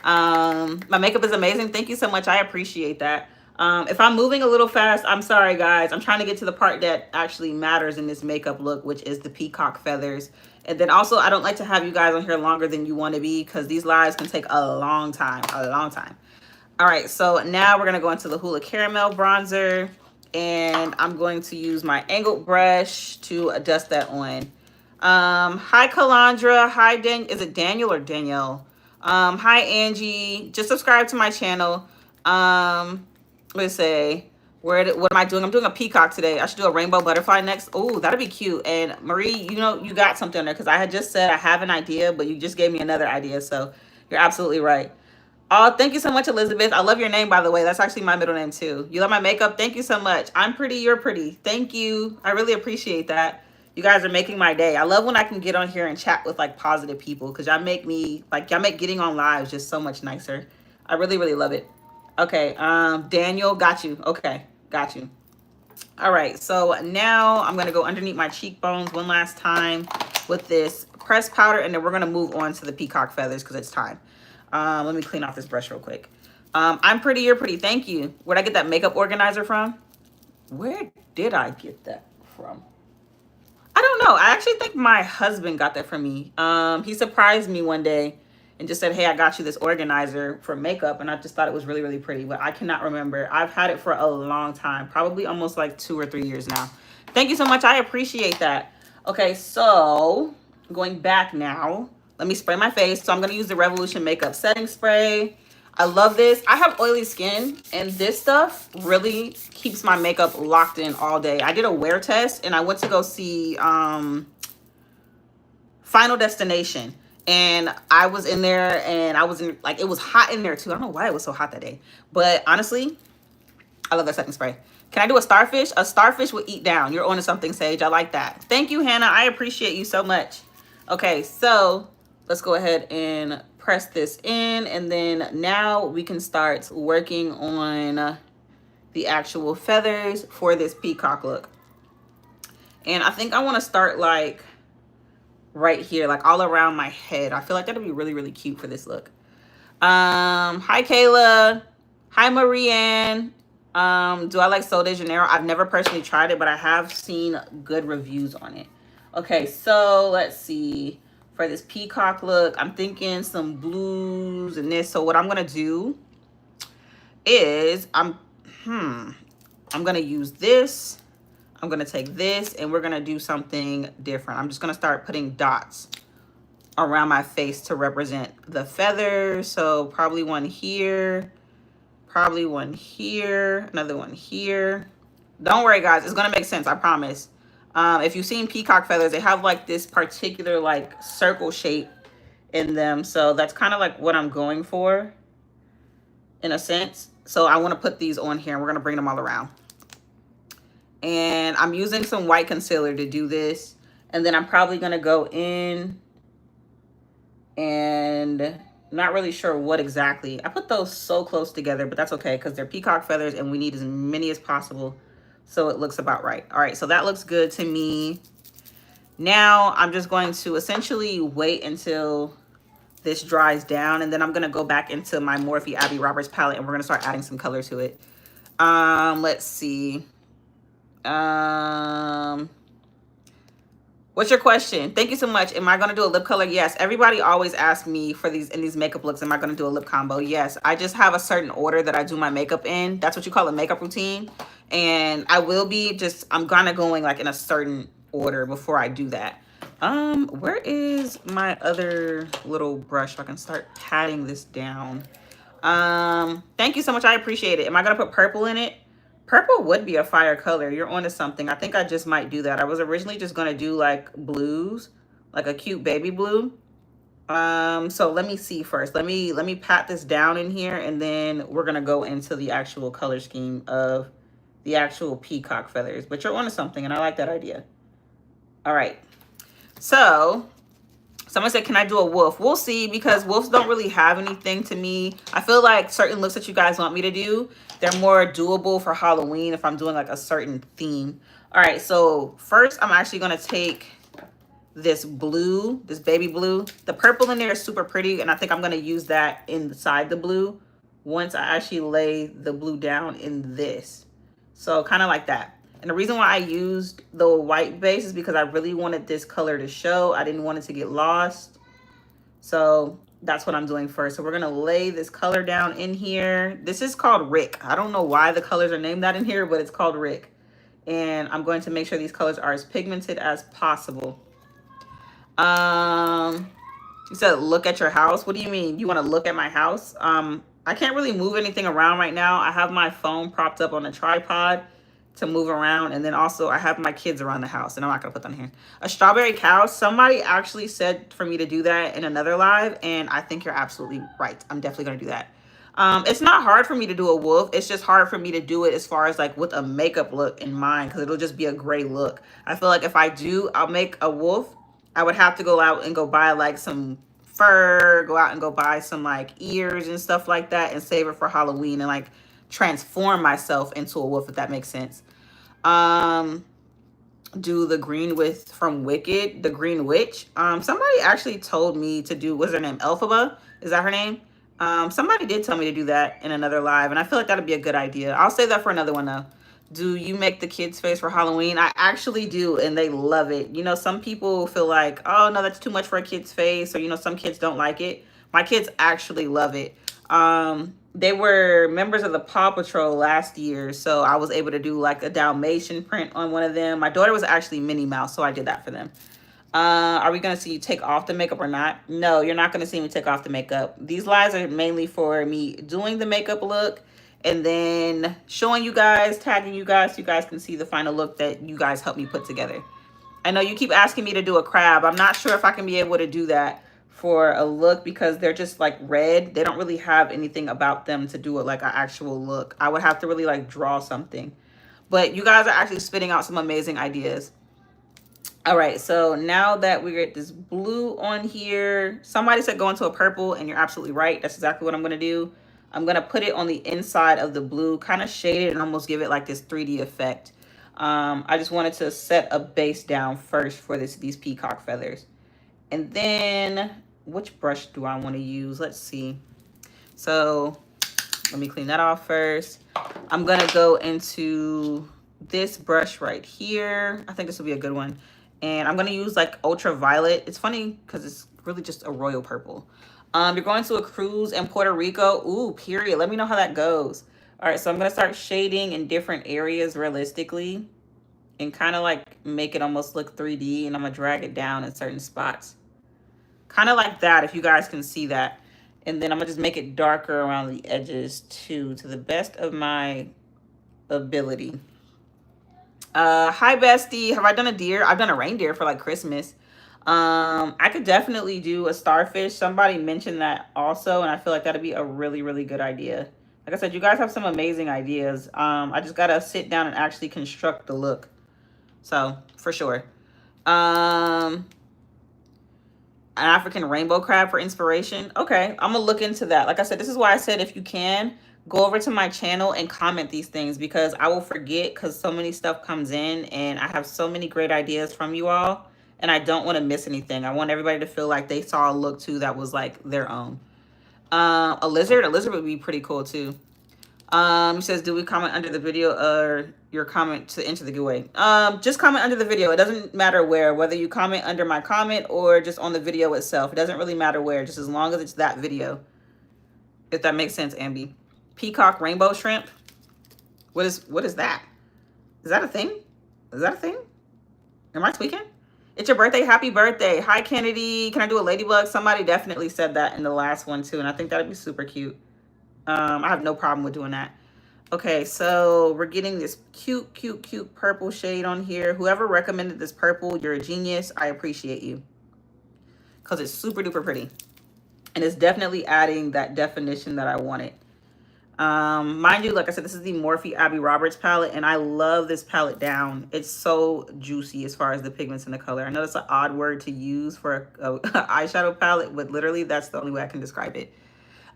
My makeup is amazing. Thank you so much. I appreciate that. If I'm moving a little fast, I'm sorry, guys. I'm trying to get to the part that actually matters in this makeup look, which is the peacock feathers. And then also, I don't like to have you guys on here longer than you want to be, because these lives can take a long time, All right, so now we're going to go into the Hoola Caramel Bronzer, and I'm going to use my angled brush to dust that on. Hi, Calandra. Hi, is it Daniel or Danielle? Hi, Angie. Just subscribe to my channel. Let's say, what am I doing? I'm doing a peacock today. I should do a rainbow butterfly next. Oh, that'd be cute. And Marie, you know, you got something there, because I had just said I have an idea, but you just gave me another idea. So you're absolutely right. Oh, thank you so much, Elizabeth. I love your name, by the way. That's actually my middle name too. You love my makeup? Thank you so much. I'm pretty, you're pretty. Thank you. I really appreciate that. You guys are making my day. I love when I can get on here and chat with like positive people, because y'all make me, like, y'all make getting on live just so much nicer. I really, really love it. Okay, Daniel, got you. Okay, got you. All right, so now I'm gonna go underneath my cheekbones one last time with this pressed powder, and then we're gonna move on to the peacock feathers because it's time. Let me clean off this brush real quick. I'm pretty, you're pretty. Thank you. Where'd I get that makeup organizer from? Where did I get that from? I don't know. I actually think my husband got that from me. He surprised me one day and just said, hey, I got you this organizer for makeup. And I just thought it was really, really pretty, but I cannot remember. I've had it for a long time, probably almost like 2 or 3 years now. Thank you so much. I appreciate that. Okay, so going back now, let me spray my face. So I'm going to use the Revolution Makeup Setting Spray. I love this. I have oily skin, and this stuff really keeps my makeup locked in all day. I did a wear test, and I went to go see Final Destination. And I was in there, and I was in, like, it was hot in there too. I don't know why it was so hot that day. But honestly, I love that setting spray. Can I do a starfish? A starfish will eat down. You're onto something, Sage. I like that. Thank you, Hannah. I appreciate you so much. Okay, so let's go ahead and press this in. And then now we can start working on the actual feathers for this peacock look. And I think I want to start like right here, like all around my head. I feel like that'd be really, really cute for this look. Hi Kayla. Hi Marianne. Do I like Sol de Janeiro? I've never personally tried it, but I have seen good reviews on it. Okay, so let's see. For this peacock look, I'm thinking some blues and this. So what I'm gonna do is I'm gonna use this. I'm gonna take this and we're gonna do something different. I'm just gonna start putting dots around my face to represent the feathers. So probably one here, probably one here, another one here. Don't worry guys, it's gonna make sense, I promise. If you've seen peacock feathers, they have like this particular like circle shape in them. So that's kind of like what I'm going for in a sense. So I want to put these on here and we're going to bring them all around. And I'm using some white concealer to do this. And then I'm probably going to go in and not really sure what exactly. I put those so close together, but that's okay because they're peacock feathers and we need as many as possible. So it looks about right. All right, so that looks good to me. Now I'm just going to essentially wait until this dries down, and then I'm gonna go back into my Morphe Abby Roberts palette and we're gonna start adding some color to it. Let's see. What's your question? Thank you so much. Am I gonna do a lip color? Yes. Everybody always asks me for these in these makeup looks, am I gonna do a lip combo? Yes. I just have a certain order that I do my makeup in. That's what you call a makeup routine. And I will be I'm kinda going like in a certain order before I do that. Where is my other little brush so I can start patting this down? Thank you so much. I appreciate it. Am I gonna put purple in it? Purple would be a fire color. You're onto something. I think I just might do that. I was originally just gonna do like blues, like a cute baby blue. So let me see first. Let me pat this down in here and then we're gonna go into the actual color scheme of the actual peacock feathers. But you're onto something and I like that idea. All right. So someone said, can I do a wolf? We'll see, because wolves don't really have anything to me. I feel like certain looks that you guys want me to do, they're more doable for Halloween if I'm doing like a certain theme. All right, so first I'm actually gonna take this blue, this baby blue. The purple in there is super pretty, and I think I'm gonna use that inside the blue once I actually lay the blue down in this. So kind of like that. And the reason why I used the white base is because I really wanted this color to show. I didn't want it to get lost. So that's what I'm doing first. So we're going to lay this color down in here. This is called Rick. I don't know why the colors are named that in here, but it's called Rick. And I'm going to make sure these colors are as pigmented as possible. You said look at your house. What do you mean? You want to look at my house? I can't really move anything around right now. I have my phone propped up on a tripod to move around, and then also I have my kids around the house, and I'm not gonna put them here. A strawberry cow. Somebody actually said for me to do that in another live, and I think you're absolutely right. I'm definitely gonna do that. It's not hard for me to do a wolf. It's just hard for me to do it as far as like with a makeup look in mind, because it'll just be a gray look. I feel like if I'll make a wolf, I would have to go out and go buy like some fur, go out and go buy some like ears and stuff like that, and save it for Halloween and like transform myself into a wolf, if that makes sense. Do the green with from Wicked, the Green Witch. Somebody actually told me to do, what's her name, Elphaba, is that her name? Somebody did tell me to do that in another live, and I feel like that'd be a good idea. I'll save that for another one though. Do you make the kids face for Halloween? I actually do, and they love it. You know, some people feel like, oh no, that's too much for a kid's face, or you know, some kids don't like it. My kids actually love it. They were members of the Paw Patrol last year, so I was able to do like a Dalmatian print on one of them. My daughter was actually Minnie Mouse, so I did that for them. Are we going to see you take off the makeup or not? No, you're not going to see me take off the makeup. These lives are mainly for me doing the makeup look and then showing you guys, tagging you guys so you guys can see the final look that you guys helped me put together. I know you keep asking me to do a crab. I'm not sure if I can be able to do that for a look because they're just like red. They don't really have anything about them to do it like an actual look. I would have to really like draw something. But you guys are actually spitting out some amazing ideas. All right, so now that we get this blue on here, somebody said go into a purple, and you're absolutely right. That's exactly what I'm going to do. I'm going to put it on the inside of the blue, kind of shade it and almost give it like this 3D effect. I just wanted to set a base down first for these peacock feathers. And then which brush do I want to use? Let's see. So let me clean that off first. I'm going to go into this brush right here. I think this will be a good one. And I'm going to use like ultraviolet. It's funny because it's really just a royal purple. You're going to a cruise in Puerto Rico. Ooh, period. Let me know how that goes. All right, so I'm going to start shading in different areas realistically and kind of like make it almost look 3D, and I'm going to drag it down in certain spots. Kind of like that, if you guys can see that. And then I'm going to just make it darker around the edges too, to the best of my ability. Hi, bestie. Have I done a deer? I've done a reindeer for like Christmas. I could definitely do a starfish. Somebody mentioned that also, and I feel like that'd be a really, really good idea. Like I said, you guys have some amazing ideas. I just gotta sit down and actually construct the look. So for sure. An African rainbow crab for inspiration. Okay, I'm gonna look into that. Like I said, this is why I said if you can, go over to my channel and comment these things, because I will forget, because so many stuff comes in and I have so many great ideas from you all, and I don't want to miss anything. I want everybody to feel like they saw a look too that was like their own. A lizard would be pretty cool too. He says, do we comment under the video or your comment to enter the giveaway? Just comment under the video. It doesn't matter whether you comment under my comment or just on the video itself. It doesn't really matter where, just as long as it's that video. If that makes sense, Ambi. Peacock rainbow shrimp. What is that? Is that a thing? Is that a thing? Am I tweaking? It's your birthday. Happy birthday. Hi, Kennedy. Can I do a ladybug? Somebody definitely said that in the last one too, and I think that'd be super cute. I have no problem with doing that. Okay, so we're getting this cute, cute, cute purple shade on here. Whoever recommended this purple, you're a genius. I appreciate you, because it's super duper pretty. And it's definitely adding that definition that I wanted. Mind you, like I said, this is the Morphe Abby Roberts palette, and I love this palette down. It's so juicy as far as the pigments and the color. I know it's an odd word to use for a eyeshadow palette, but literally that's the only way I can describe it.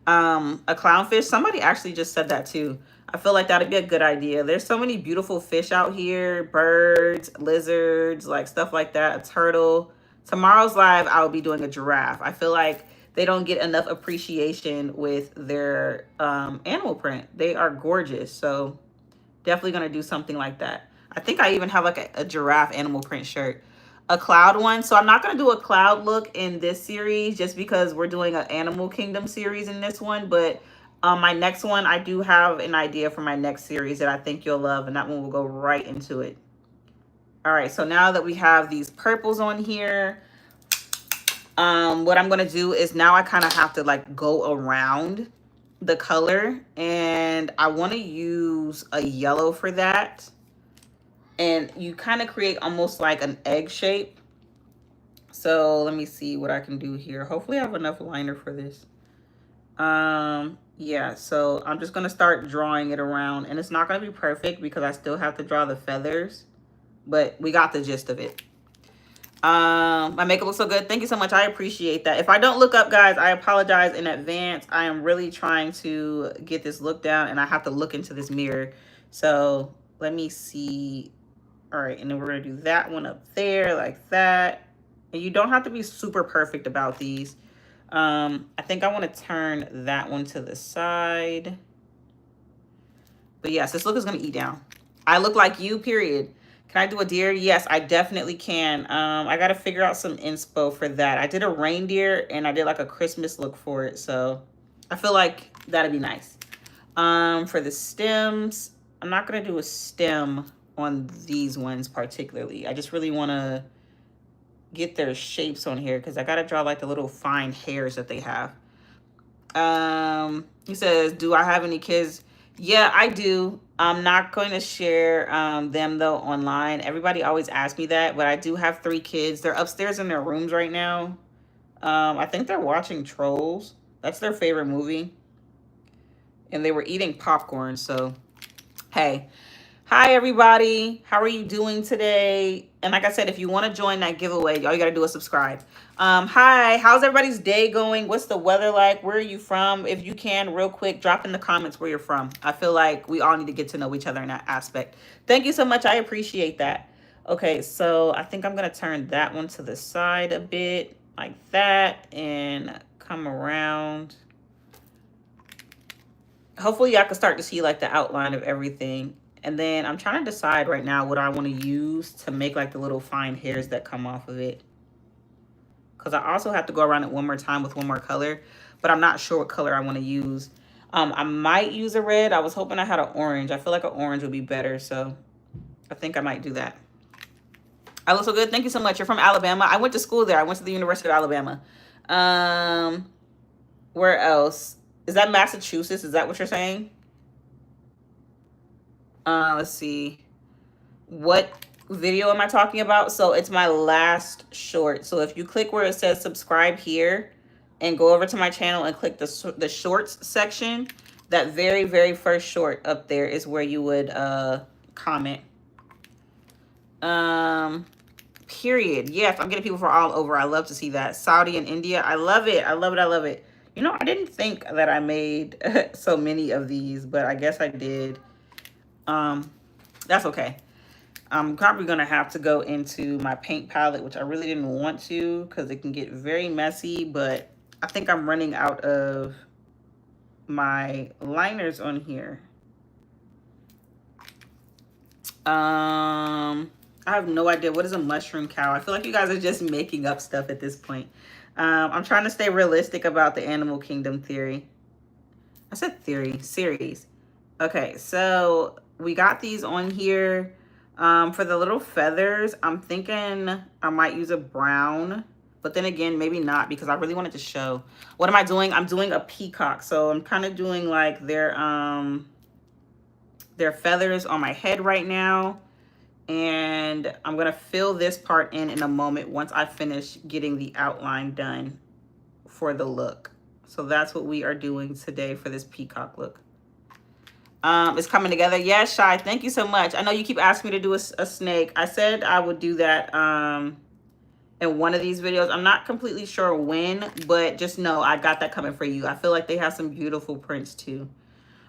A clownfish. Somebody actually just said that too. I feel like that'd be a good idea. There's so many beautiful fish out here, birds, lizards, like stuff like that, a turtle. Tomorrow's live, I'll be doing a giraffe. I feel like they don't get enough appreciation with their animal print. They are gorgeous. So definitely going to do something like that. I think I even have like a giraffe animal print shirt. A cloud one. So I'm not going to do a cloud look in this series just because we're doing an Animal Kingdom series in this one. But my next one, I do have an idea for my next series that I think you'll love. And that one will go right into it. All right. So now that we have these purples on here, what I'm going to do is now I kind of have to like go around the color. And I want to use a yellow for that. And you kind of create almost like an egg shape. So let me see what I can do here. Hopefully I have enough liner for this. Yeah, so I'm just going to start drawing it around. And it's not going to be perfect because I still have to draw the feathers. But we got the gist of it. My makeup looks so good. Thank you so much. I appreciate that. If I don't look up, guys, I apologize in advance. I am really trying to get this look down. And I have to look into this mirror. So let me see. All right, and then we're going to do that one up there like that. And you don't have to be super perfect about these. I think I want to turn that one to the side. But yes, this look is going to eat down. I look like you, period. Can I do a deer? Yes, I definitely can. I got to figure out some inspo for that. I did a reindeer and I did like a Christmas look for it. So I feel like that'd be nice. For the stems, I'm not going to do a stem on these ones particularly. I just really want to get their shapes on here because I got to draw like the little fine hairs that they have. He says, do I have any kids? Yeah, I do. I'm not going to share them though online. Everybody always asks me that, but I do have 3 kids. They're upstairs in their rooms right now. I think they're watching Trolls. That's their favorite movie. And they were eating popcorn, so hey. Hi, everybody. How are you doing today? And like I said, if you want to join that giveaway, all you got to do is subscribe. Hi, how's everybody's day going? What's the weather like? Where are you from? If you can, real quick, drop in the comments where you're from. I feel like we all need to get to know each other in that aspect. Thank you so much. I appreciate that. Okay, so I think I'm going to turn that one to the side a bit. like that and come around. Hopefully y'all can start to see like the outline of everything. And then I'm trying to decide right now what I want to use to make like the little fine hairs that come off of it. Because I also have to go around it one more time with one more color, but I'm not sure what color I want to use. I might use a red. I was hoping I had an orange. I feel like an orange would be better, so I think I might do that. I look so good. Thank you so much. You're from Alabama. I went to school there. I went to the University of Alabama. Where else? Is that Massachusetts? Is that what you're saying? Let's see. What video am I talking about? So it's my last short. So if you click where it says subscribe here and go over to my channel and click the shorts section, that very first short up there is where you would comment. Period. Yes, I'm getting people from all over. I love to see that. Saudi and India. I love it. I love it. I love it. You know, I didn't think that I made so many of these, but I guess I did. That's okay. I'm probably going to have to go into my paint palette, which I really didn't want to because it can get very messy, but I think I'm running out of my liners on here. I have no idea. What is a mushroom cow? I feel like you guys are just making up stuff at this point. I'm trying to stay realistic about the animal kingdom theory. I said theory, series. Okay, so we got these on here. For the little feathers, I'm thinking I might use a brown, but then again, maybe not because I really wanted to show. What am I doing? I'm doing a peacock. So I'm kind of doing like their feathers on my head right now. And I'm going to fill this part in a moment once I finish getting the outline done for the look. So that's what we are doing today for this peacock look. It's coming together. Yes, Shy, thank you so much. I know you keep asking me to do a snake. I said I would do that in one of these videos. I'm not completely sure when, but just know I got that coming for you. I feel like they have some beautiful prints too.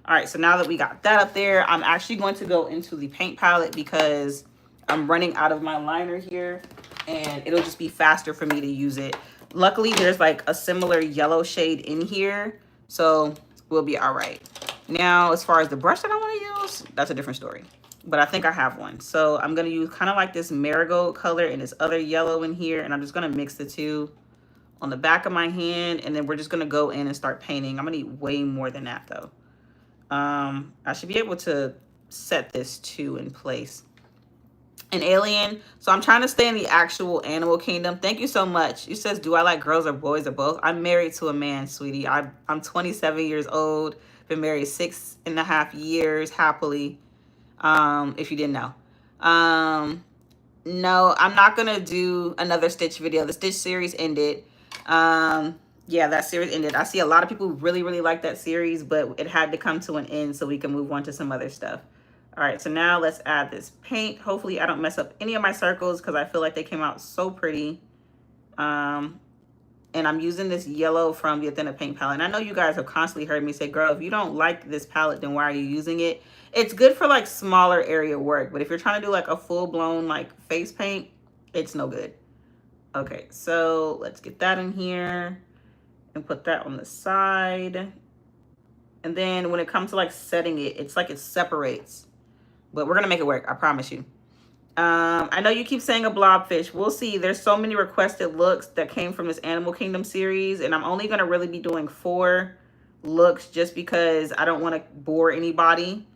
All right, so now that we got that up there, I'm actually going to go into the paint palette because I'm running out of my liner here and it'll just be faster for me to use it. Luckily, there's like a similar yellow shade in here, so we'll be all right. Now, as far as the brush that I want to use, that's a different story, but I think I have one. So I'm going to use kind of like this marigold color and this other yellow in here, and I'm just going to mix the two on the back of my hand, and then we're just going to go in and start painting. I'm going to need way more than that, though. I should be able to set this too in place. An alien. So I'm trying to stay in the actual animal kingdom. Thank you so much. You says, do I like girls or boys or both? I'm married to a man, sweetie. I'm 27 years old. Been married 6.5 years happily. If you didn't know. No, I'm not gonna do another Stitch video. The Stitch series ended. Yeah, that series ended. I see a lot of people really like that series, but it had to come to an end so we can move on to some other stuff. All right, so now let's add this paint. Hopefully I don't mess up any of my circles because I feel like they came out so pretty. And I'm using this yellow from the Athena paint palette. And I know you guys have constantly heard me say, girl, if you don't like this palette, then why are you using it? It's good for like smaller area work, but if you're trying to do like a full-blown like face paint, it's no good. Okay, so let's get that in here and put that on the side. And then when it comes to like setting it, it's like it separates, but we're gonna make it work, I promise you. I know you keep saying a blobfish. We'll see. There's so many requested looks that came from this Animal Kingdom series, and I'm only gonna really be doing 4 looks just because I don't want to bore anybody.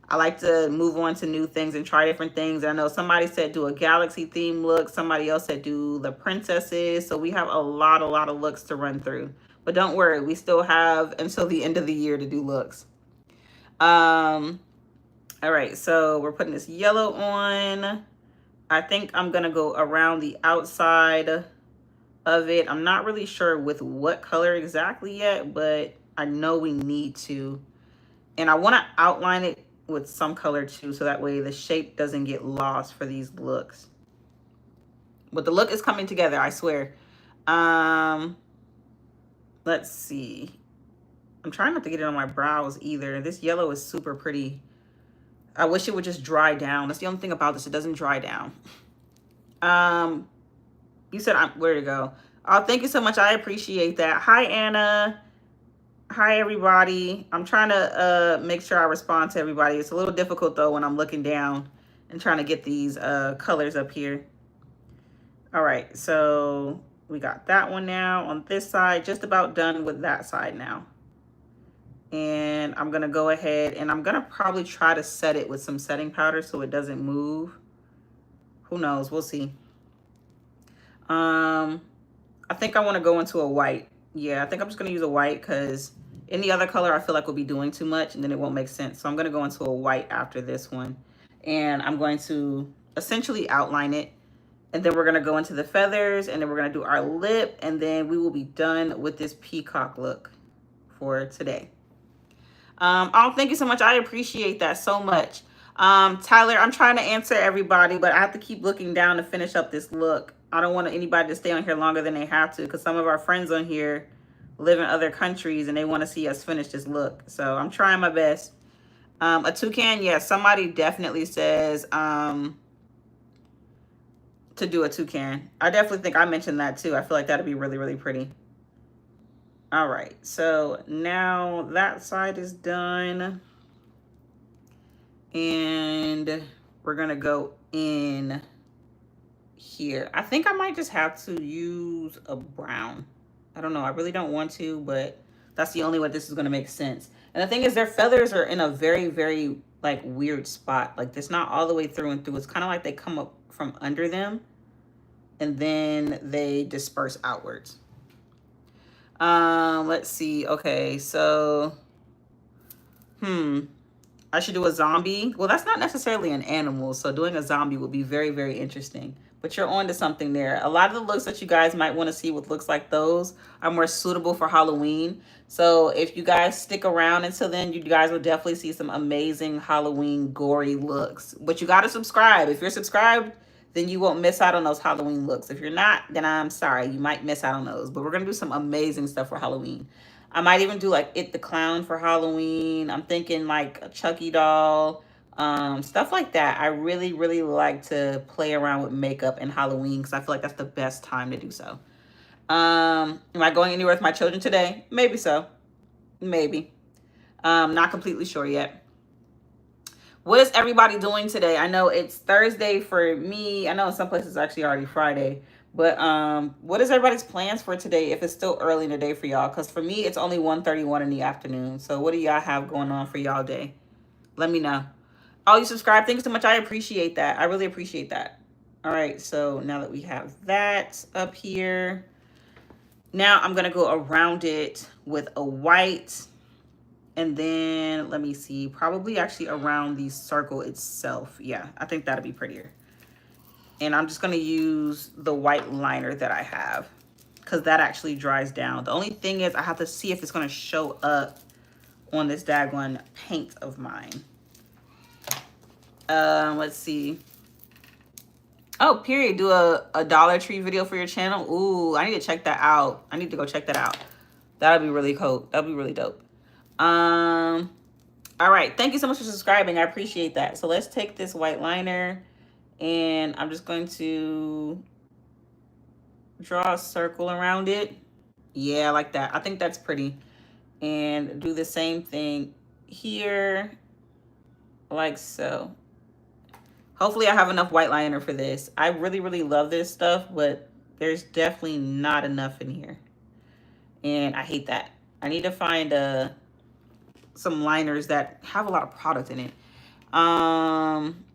I like to move on to new things and try different things. I know somebody said do a galaxy theme look. Somebody else said do the princesses. So we have a lot of looks to run through. But don't worry, we still have until the end of the year to do looks. All right, so we're putting this yellow on. I think I'm gonna go around the outside of it. I'm not really sure with what color exactly yet, but I know we need to. And I wanna outline it with some color too, so that way the shape doesn't get lost for these looks. But the look is coming together, I swear. Let's see. I'm trying not to get it on my brows either. This yellow is super pretty. I wish it would just dry down. That's the only thing about this. It doesn't dry down. You said, where to go? Oh, thank you so much. I appreciate that. Hi, Anna. Hi, everybody. I'm trying to make sure I respond to everybody. It's a little difficult, though, when I'm looking down and trying to get these colors up here. All right, so we got that one now on this side. Just about done with that side now. And I'm going to go ahead and I'm going to probably try to set it with some setting powder so it doesn't move. Who knows? We'll see. I think I want to go into a white. Yeah, I think I'm just going to use a white because any other color I feel like will be doing too much and then it won't make sense. So I'm going to go into a white after this one. And I'm going to essentially outline it. And then we're going to go into the feathers and then we're going to do our lip. And then we will be done with this peacock look for today. Oh, thank you so much. I appreciate that so much. Tyler, I'm trying to answer everybody, but I have to keep looking down to finish up this look. I don't want anybody to stay on here longer than they have to because some of our friends on here live in other countries and they want to see us finish this look. So I'm trying my best. A toucan, yeah, somebody definitely says to do a toucan. I definitely think I mentioned that too. I feel like that'd be really, really pretty. All right, so now that side is done. And we're gonna go in here. I think I might just have to use a brown. I don't know, I really don't want to, but that's the only way this is gonna make sense. And the thing is, their feathers are in a very, very like weird spot. Like it's not all the way through and through. It's kind of like they come up from under them and then they disperse outwards. Let's see. Okay, so I should do a zombie. Well, that's not necessarily an animal, so doing a zombie would be very, very interesting. But you're on to something there. A lot of the looks that you guys might want to see with looks like those are more suitable for Halloween. So if you guys stick around until then, you guys will definitely see some amazing Halloween gory looks. But you got to subscribe. If you're subscribed, then you won't miss out on those Halloween looks. If you're not, then I'm sorry. You might miss out on those. But we're going to do some amazing stuff for Halloween. I might even do like It the Clown for Halloween. I'm thinking like a Chucky doll, stuff like that. I really, really like to play around with makeup and Halloween because I feel like that's the best time to do so. Am I going anywhere with my children today? Maybe so. Maybe. Not completely sure yet. What is everybody doing today? I know it's Thursday for me. I know in some places it's actually already Friday. But what is everybody's plans for today if it's still early in the day for y'all? Because for me, it's only 1:31 in the afternoon. So what do y'all have going on for y'all day? Let me know. Oh, you subscribe. Thank you so much. I appreciate that. I really appreciate that. All right. So now that we have that up here, now I'm going to go around it with a white. And then let me see, probably actually around the circle itself. Yeah, I think that'd be prettier. And I'm just going to use the white liner that I have because that actually dries down. The only thing is I have to see if it's going to show up on this daggone paint of mine. Let's see. Oh, period. Do a Dollar Tree video for your channel. Ooh, I need to check that out. I need to go check that out. That'll be really cool. That'll be really dope. All right. Thank you so much for subscribing. I appreciate that. So let's take this white liner and I'm just going to draw a circle around it. Yeah, like that. I think that's pretty. And do the same thing here, like so. Hopefully I have enough white liner for this. I really, really love this stuff, but there's definitely not enough in here. And I hate that. I need to find some liners that have a lot of product in it.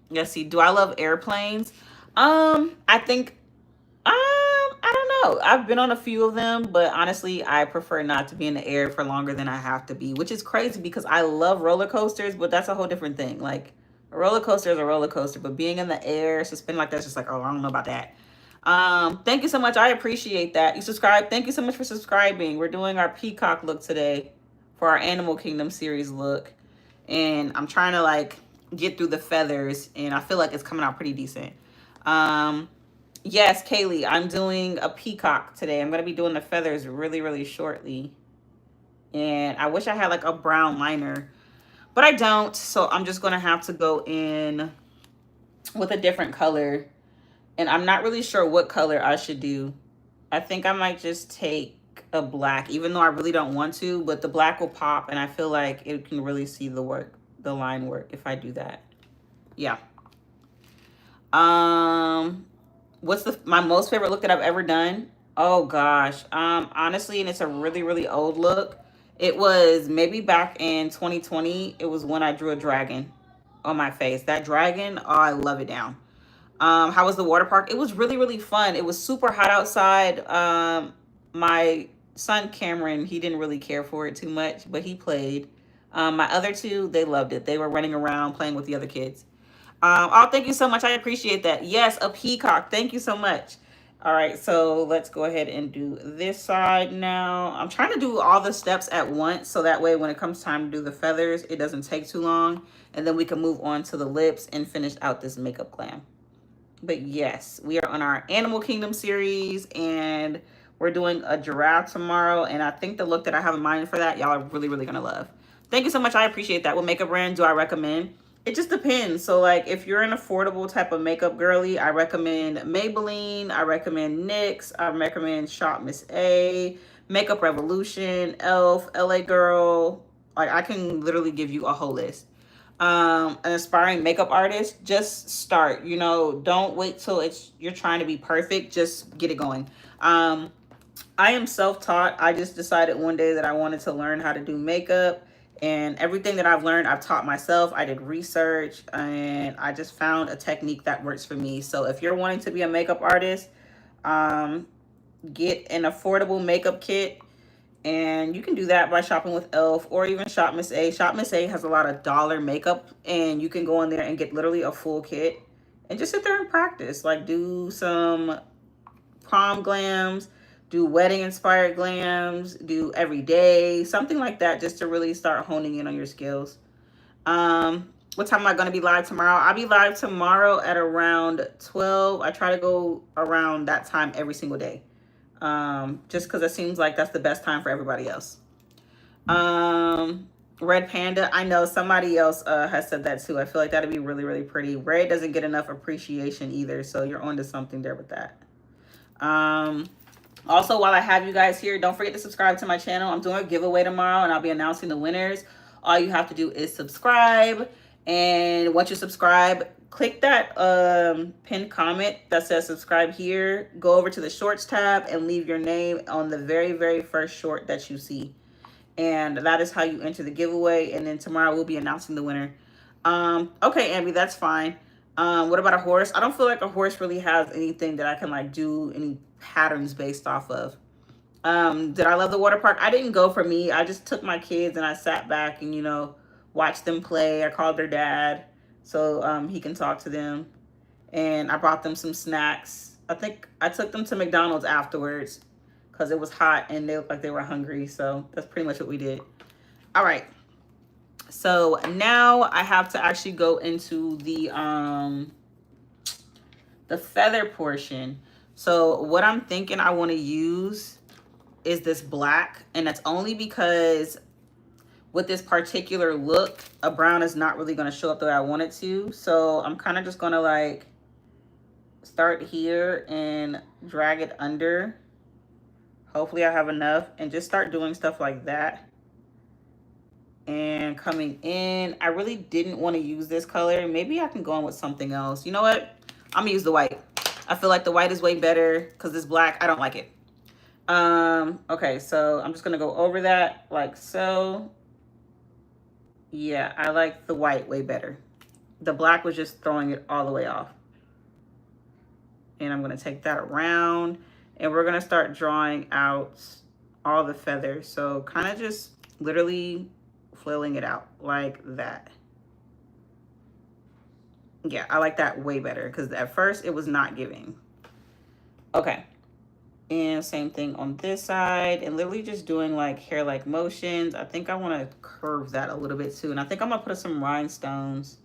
Let's see. Do I love airplanes? I think, I don't know. I've been on a few of them, but honestly, I prefer not to be in the air for longer than I have to be, which is crazy because I love roller coasters, but that's a whole different thing. Like a roller coaster is a roller coaster, but being in the air, suspended like that's just like, oh, I don't know about that. Thank you so much. I appreciate that. You subscribe. Thank you so much for subscribing. We're doing our peacock look today for our Animal Kingdom series look. And I'm trying to like get through the feathers and I feel like it's coming out pretty decent. Yes, Kaylee, I'm doing a peacock today. I'm going to be doing the feathers really, really shortly. And I wish I had like a brown liner, but I don't. So I'm just going to have to go in with a different color. And I'm not really sure what color I should do I think I might just take a black, even though I really don't want to, but the black will pop and I feel like it can really see the work, the line work if I do that. Yeah. What's my most favorite look that I've ever done? Oh gosh. Honestly, and it's a really, really old look. It was maybe back in 2020. It was when I drew a dragon on my face. That dragon, oh, I love it down. How was the water park? It was really, really fun. It was super hot outside. My son Cameron, he didn't really care for it too much, but he played. My other two, they loved it. They were running around playing with the other kids. Oh, thank you so much. I appreciate that. Yes, a peacock. Thank you so much. All right, so let's go ahead and do this side now. I'm trying to do all the steps at once so that way when it comes time to do the feathers, it doesn't take too long. And then we can move on to the lips and finish out this makeup glam. But yes, we are on our Animal Kingdom series and we're doing a giraffe tomorrow. And I think the look that I have in mind for that, y'all are really, really gonna love. Thank you so much. I appreciate that. What makeup brand do I recommend? It just depends. So like if you're an affordable type of makeup girly, I recommend Maybelline, I recommend NYX, I recommend Shop Miss A, Makeup Revolution, ELF, LA Girl. Like I can literally give you a whole list. An aspiring makeup artist, just start. You know, don't wait till you're trying to be perfect. Just get it going. I am self-taught. I just decided one day that I wanted to learn how to do makeup, and everything that I've learned, I've taught myself. I did research and I just found a technique that works for me. So if you're wanting to be a makeup artist, get an affordable makeup kit. And you can do that by shopping with ELF or even Shop Miss A. Shop Miss A has a lot of dollar makeup, and you can go in there and get literally a full kit and just sit there and practice. Like do some prom glams, do wedding inspired glams, do everyday, something like that, just to really start honing in on your skills. What time am I going to be live tomorrow? I'll be live tomorrow at around 12. I try to go around that time every single day. Just because it seems like that's the best time for everybody else. Red Panda, I know somebody else has said that too. I feel like that'd be really, really pretty. Red doesn't get enough appreciation either, so you're onto something there with that. Also, while I have you guys here, don't forget to subscribe to my channel. I'm doing a giveaway tomorrow and I'll be announcing the winners. All you have to do is subscribe, and once you subscribe, click that pinned comment that says subscribe here. Go over to the shorts tab and leave your name on the very, very first short that you see. And that is how you enter the giveaway. And then tomorrow we'll be announcing the winner. Okay, Ambi, that's fine. What about a horse? I don't feel like a horse really has anything that I can like do any patterns based off of. Did I love the water park? I didn't go for me. I just took my kids and I sat back and, you know, watched them play. I called their dad so he can talk to them. And I brought them some snacks. I think I took them to McDonald's afterwards because it was hot and they looked like they were hungry. So that's pretty much what we did. All right. So now I have to actually go into the feather portion. So what I'm thinking I want to use is this black, and that's only because with this particular look, a brown is not really going to show up the way I want it to. So I'm kind of just going to like start here and drag it under. Hopefully I have enough, and just start doing stuff like that. And coming in, I really didn't want to use this color. Maybe I can go on with something else. You know what? I'm gonna use the white. I feel like the white is way better because this black, I don't like it. Okay, so I'm just gonna go over that like so. Yeah, I like the white way better. The black was just throwing it all the way off. And I'm gonna take that around, and we're gonna start drawing out all the feathers. So kind of just literally flailing it out like that. Yeah, I like that way better because at first it was not giving. Okay. And same thing on this side, and literally just doing like hair-like motions. I think I want to curve that a little bit too. And I think I'm gonna put some rhinestones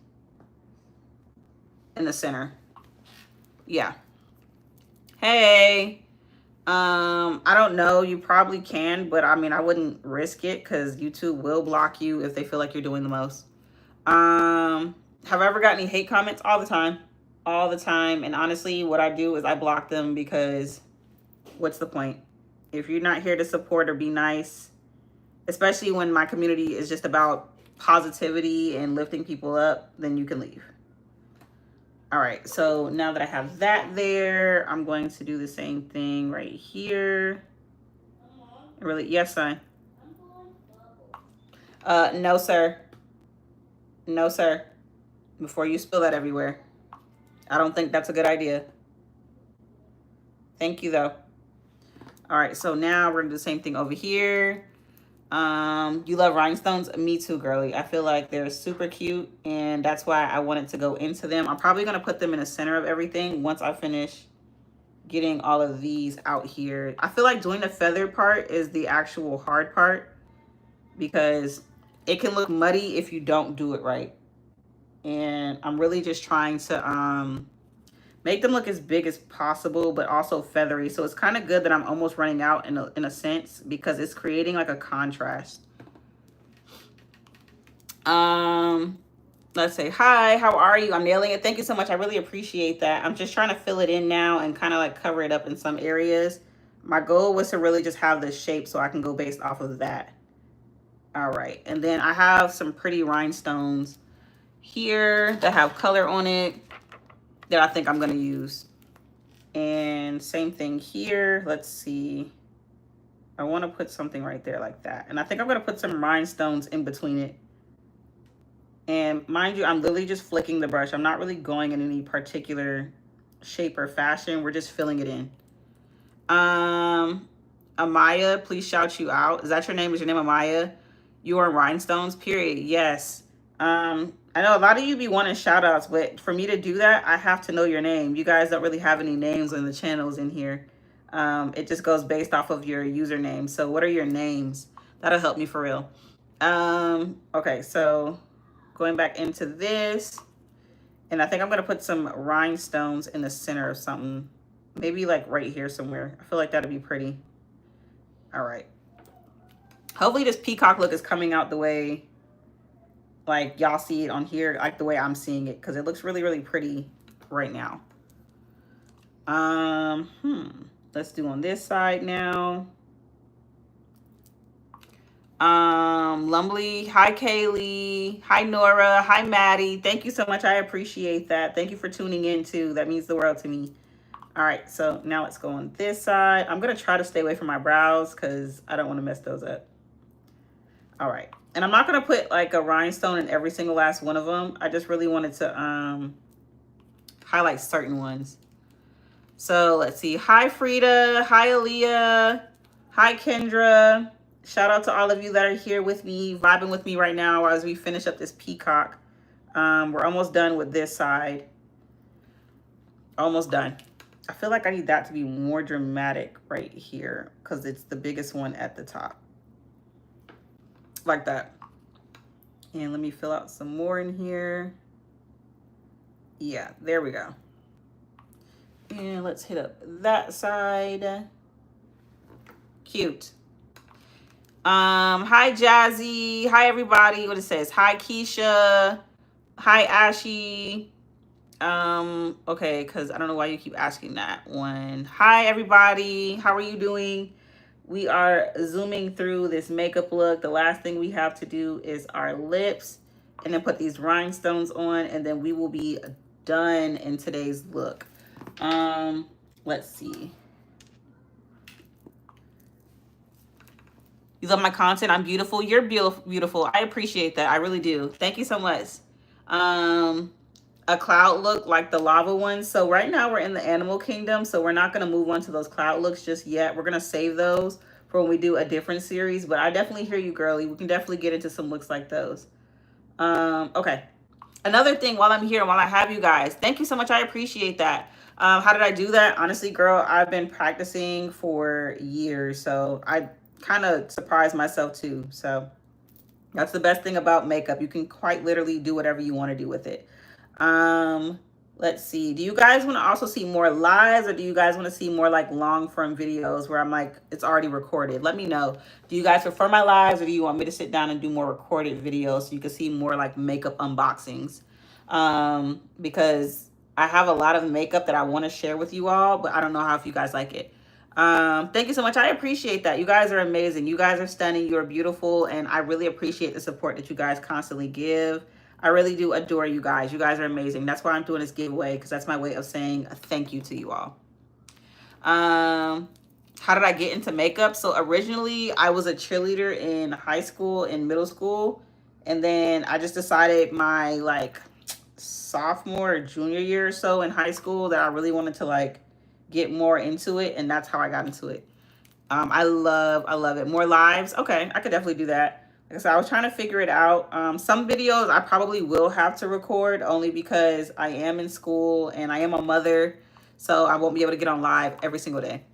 in the center. Yeah. Hey. I don't know, you probably can, but I mean, I wouldn't risk it because YouTube will block you if they feel like you're doing the most. Have I ever got any hate comments? All the time. And honestly, what I do is I block them because what's the point? If you're not here to support or be nice, especially when my community is just about positivity and lifting people up, then you can leave. All right, so now that I have that there, I'm going to do the same thing right here. Really? Yes, son. No, sir. No, sir. Before you spill that everywhere. I don't think that's a good idea. Thank you, though. All right, so now we're gonna do the same thing over here. You love rhinestones? Me too, girly. I feel like they're super cute, and that's why I wanted to go into them. I'm probably gonna put them in the center of everything once I finish getting all of these out here. I feel like doing the feather part is the actual hard part because it can look muddy if you don't do it right. And I'm really just trying to make them look as big as possible, but also feathery. So it's kind of good that I'm almost running out in a sense because it's creating like a contrast. Let's say, hi, how are you? I'm nailing it. Thank you so much. I really appreciate that. I'm just trying to fill it in now and kind of like cover it up in some areas. My goal was to really just have this shape so I can go based off of that. All right. And then I have some pretty rhinestones here that have color on it that I think I'm going to use. And same thing here. Let's see. I want to put something right there like that. And I think I'm going to put some rhinestones in between it. And mind you, I'm literally just flicking the brush. I'm not really going in any particular shape or fashion. We're just filling it in. Amaya, please shout you out. Is that your name? Is your name Amaya? You are rhinestones, period. Yes. I know a lot of you be wanting shout outs, but for me to do that, I have to know your name. You guys don't really have any names on the channels in here. It just goes based off of your username. So what are your names? That'll help me for real. Okay, so going back into this, and I think I'm gonna put some rhinestones in the center of something, maybe like right here somewhere. I feel like that'd be pretty. All right, hopefully this peacock look is coming out the way like y'all see it on here, like the way I'm seeing it, because it looks really, really pretty right now. Let's do on this side now. Lumbly, hi Kaylee, hi Nora, hi Maddie. Thank you so much. I appreciate that. Thank you for tuning in too. That means the world to me. All right, so now let's go on this side. I'm gonna try to stay away from my brows because I don't want to mess those up. All right, and I'm not gonna put like a rhinestone in every single last one of them. I just really wanted to highlight certain ones. So let's see. Hi Frida, hi Aaliyah, hi Kendra. Shout out to all of you that are here with me, vibing with me right now as we finish up this peacock. We're almost done with this side. Almost done. I feel like I need that to be more dramatic right here because it's the biggest one at the top. Like that. And let me fill out some more in here. Yeah, there we go. And let's hit up that side. Cute. Hi Jazzy, hi everybody. What it says, hi Keisha, hi Ashy. Okay, because I don't know why you keep asking that one. Hi everybody, how are you doing? We are zooming through this makeup look. The last thing we have to do is our lips and then put these rhinestones on, and then we will be done in today's look. Let's see. You love my content. I'm beautiful. You're beautiful. I appreciate that. I really do. Thank you so much. A cloud look like the lava one. So right now we're in the animal kingdom. So we're not going to move on to those cloud looks just yet. We're going to save those for when we do a different series. But I definitely hear you, girly. We can definitely get into some looks like those. Okay. Another thing while I'm here and while I have you guys, thank you so much. I appreciate that. How did I do that? Honestly, girl, I've been practicing for years. So I kind of surprised myself too. So that's the best thing about makeup. You can quite literally do whatever you want to do with it. Let's see. Do you guys want to also see more lives, or do you guys want to see more like long form videos where I'm like, it's already recorded? Let me know. Do you guys prefer my lives, or do you want me to sit down and do more recorded videos so you can see more like makeup unboxings? Because I have a lot of makeup that I want to share with you all, but I don't know how if you guys like it. Thank you so much. I appreciate that. You guys are amazing. You guys are stunning. You're beautiful. And I really appreciate the support that you guys constantly give. I really do adore you guys. You guys are amazing. That's why I'm doing this giveaway, because that's my way of saying thank you to you all. How did I get into makeup? So originally I was a cheerleader in high school and middle school. And then I just decided my like sophomore or junior year or so in high school that I really wanted to like get more into it. And that's how I got into it. I love it. More lives. Okay, I could definitely do that. Like I said, I was trying to figure it out. Some videos I probably will have to record only because I am in school and I am a mother. So I won't be able to get on live every single day.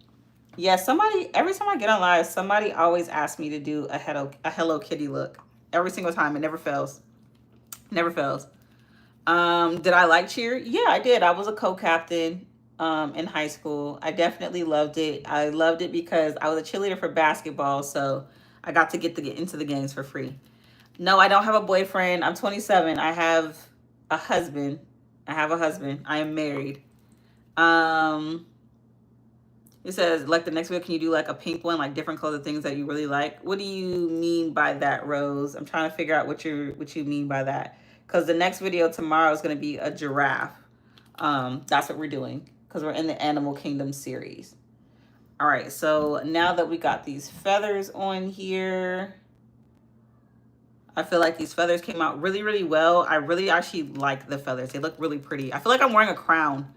Yeah, somebody, every time I get on live, somebody always asks me to do a Hello Kitty look. Every single time. It never fails. Never fails. Did I like cheer? Yeah, I did. I was a co-captain in high school. I definitely loved it. I loved it because I was a cheerleader for basketball, so I got to get into the games for free. No, I don't have a boyfriend. I'm 27. I have a husband. I am married. It says, like the next video, can you do like a pink one, like different color things that you really like? What do you mean by that, Rose? I'm trying to figure out what you mean by that. Because the next video tomorrow is going to be a giraffe. That's what we're doing because we're in the Animal Kingdom series. All right, so now that we got these feathers on here, I feel like these feathers came out really, really well. I really actually like the feathers. They look really pretty. I feel like I'm wearing a crown.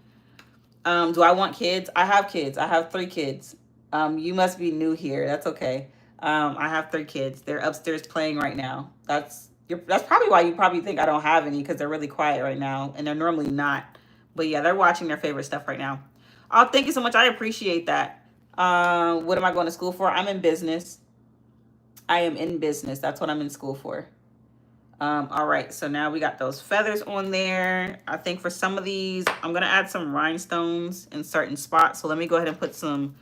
Do I want kids? I have kids. I have 3 kids. You must be new here. That's okay. I have 3 kids. They're upstairs playing right now. That's probably why you probably think I don't have any, because they're really quiet right now, and they're normally not. But yeah, they're watching their favorite stuff right now. Oh, thank you so much. I appreciate that. What am I going to school for? I'm in business. I am in business. That's what I'm in school for. All right, so now we got those feathers on there. I think for some of these, I'm going to add some rhinestones in certain spots. So let me go ahead and put some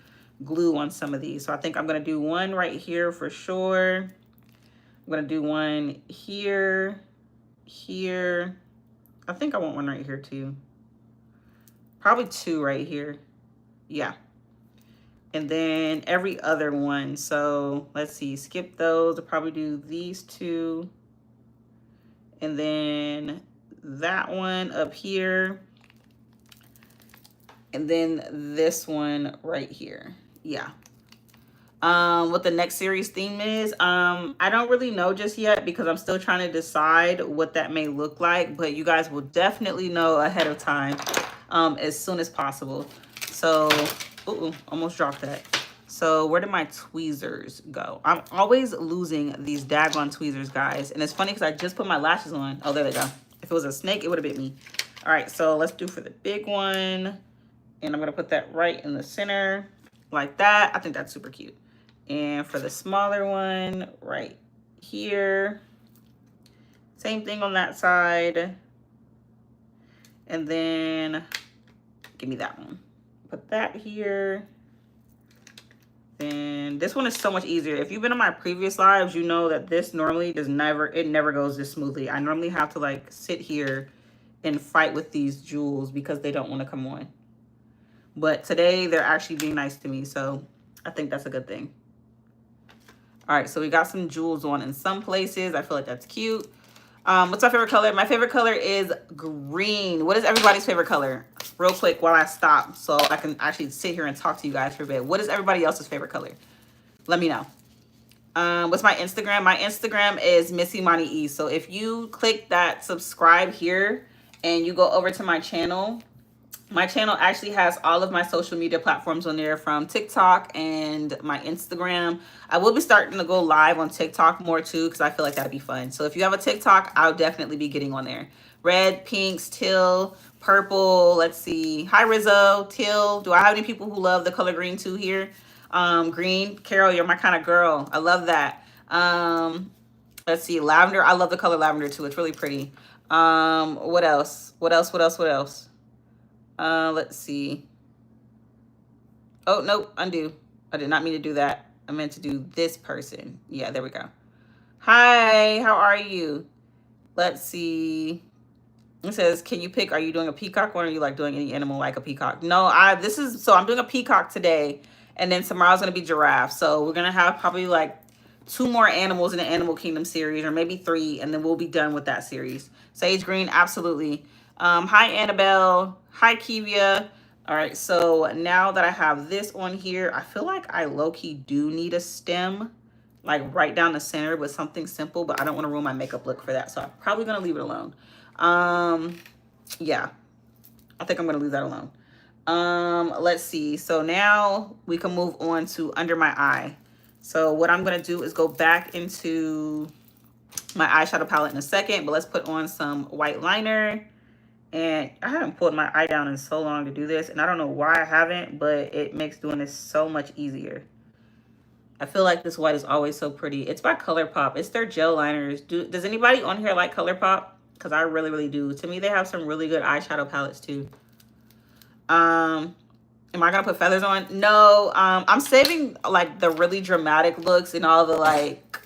glue on some of these. So I think I'm going to do one right here for sure. I'm going to do one here, here. I think I want one right here too. Probably 2 right here. Yeah. And then every other one. So let's see, skip those. I'll probably do these 2. And then that one up here. And then this one right here. Yeah. What the next series theme is, I don't really know just yet because I'm still trying to decide what that may look like. But you guys will definitely know ahead of time as soon as possible. So, almost dropped that. So where did my tweezers go? I'm always losing these daggone tweezers, guys. And it's funny because I just put my lashes on. Oh, there they go. If it was a snake, it would have bit me. All right, so let's do for the big one. And I'm going to put that right in the center like that. I think that's super cute. And for the smaller one, right here. Same thing on that side. And then give me that one. Put that here. And this one is so much easier. If you've been on my previous lives, you know that this normally never goes this smoothly. I normally have to like sit here and fight with these jewels because they don't want to come on. But today they're actually being nice to me, so I think that's a good thing. All right, so we got some jewels on in some places. I feel like that's cute. What's my favorite color? My favorite color is green. What is everybody's favorite color? Real quick while I stop so I can actually sit here and talk to you guys for a bit. What is everybody else's favorite color? Let me know. What's my Instagram? My Instagram is Missy Monty E. So if you click that subscribe here and you go over to my channel actually has all of my social media platforms on there, from TikTok and my Instagram. I will be starting to go live on TikTok more too because I feel like that'd be fun. So if you have a TikTok, I'll definitely be getting on there. Red, pinks, teal, purple. Let's see. Hi, Rizzo. Teal. Do I have any people who love the color green too here? Green. Carol, you're my kind of girl. I love that. Let's see. Lavender. I love the color lavender too. It's really pretty. What else? What else? Let's see. Oh, nope, undo. I did not mean to do that. I meant to do this person. Yeah, there we go. Hi, how are you? Let's see. It says, can you pick, are you doing a peacock one, or are you like doing any animal like a peacock? No, I'm doing a peacock today. And then tomorrow's going to be giraffe. So we're going to have probably like 2 more animals in the Animal Kingdom series, or maybe 3, and then we'll be done with that series. Sage green, absolutely. Hi, Annabelle. Hi, Kivia. All right, so now that I have this on here, I feel like I low-key do need a stem, like right down the center with something simple, but I don't want to ruin my makeup look for that, so I'm probably going to leave it alone. Yeah, I think I'm going to leave that alone. Let's see. So now we can move on to under my eye. So what I'm going to do is go back into my eyeshadow palette in a second, but let's put on some white liner. And I haven't pulled my eye down in so long to do this, and I don't know why I haven't, but it makes doing this so much easier. I feel like this white is always so pretty. It's by ColourPop. It's their gel liners. Does anybody on here like ColourPop? Because I really, really do. To me, they have some really good eyeshadow palettes too. Am I gonna put feathers on? No. I'm saving like the really dramatic looks and all the like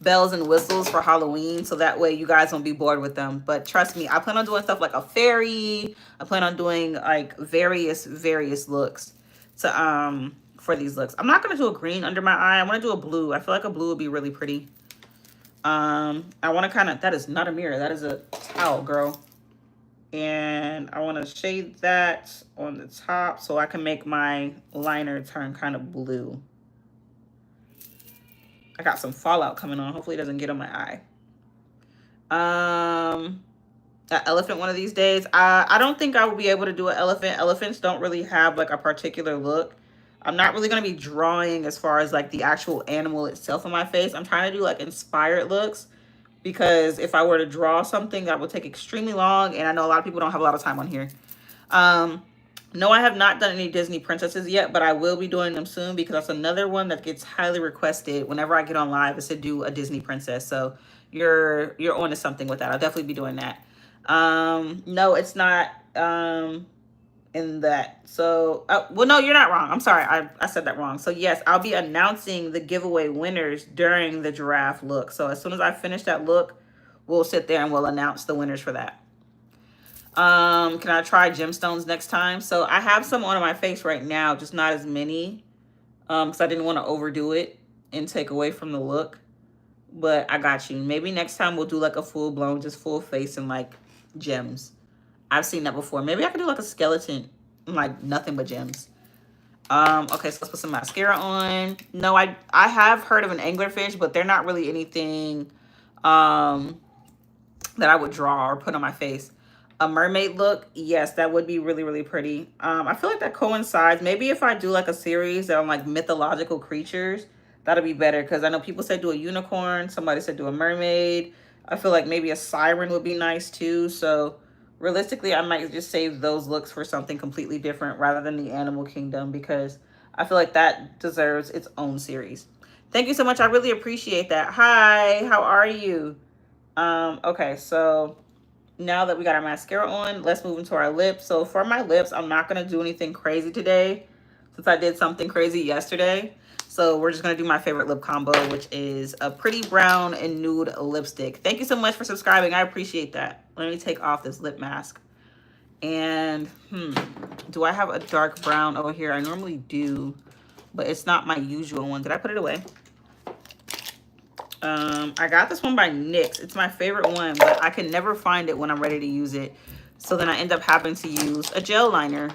bells and whistles for Halloween, so that way you guys won't be bored with them. But trust me, I plan on doing stuff like a fairy. I plan on doing like various looks to for these looks. I'm not gonna do a green under my eye. I want to do a blue. I feel like a blue would be really pretty. I want to kind of, that is not a mirror, that is a towel, girl. And I want to shade that on the top so I can make my liner turn kind of blue. I got some fallout coming on. Hopefully it doesn't get on my eye. That elephant one of these days. I don't think I will be able to do an elephant. Elephants don't really have like a particular look. I'm not really going to be drawing as far as like the actual animal itself on my face. I'm trying to do like inspired looks, because if I were to draw something, that would take extremely long, and I know a lot of people don't have a lot of time on here. No, I have not done any Disney princesses yet, but I will be doing them soon, because that's another one that gets highly requested whenever I get on live, is to do a Disney princess. So you're on to something with that. I'll definitely be doing that. No, it's not in that. So well, no, you're not wrong. I'm sorry, I said that wrong. So yes, I'll be announcing the giveaway winners during the giraffe look. So as soon as I finish that look, we'll sit there and we'll announce the winners for that. Can I try gemstones next time? So I have some on my face right now, just not as many, because I didn't want to overdo it and take away from the look. But I got you. Maybe next time we'll do like a full blown, just full face and like gems. I've seen that before. Maybe I could do like a skeleton, like nothing but gems. Okay, so let's put some mascara on. No, I have heard of an anglerfish, but they're not really anything that I would draw or put on my face. A mermaid look, yes, that would be really, really pretty. I feel like that coincides. Maybe if I do like a series that on like mythological creatures, that'll be better, because I know people said do a unicorn. Somebody said do a mermaid. I feel like maybe a siren would be nice too. So realistically, I might just save those looks for something completely different rather than the Animal Kingdom, because I feel like that deserves its own series. Thank you so much. I really appreciate that. Hi, how are you? Okay, so now that we got our mascara on, let's move into our lips. So for my lips, I'm not going to do anything crazy today, since I did something crazy yesterday. So we're just going to do my favorite lip combo, which is a pretty brown and nude lipstick. Thank you so much for subscribing. I appreciate that. Let me take off this lip mask. And do I have a dark brown over here? I normally do, but it's not my usual one. Did I put it away? I got this one by NYX. It's my favorite one, but I can never find it when I'm ready to use it. So then I end up having to use a gel liner.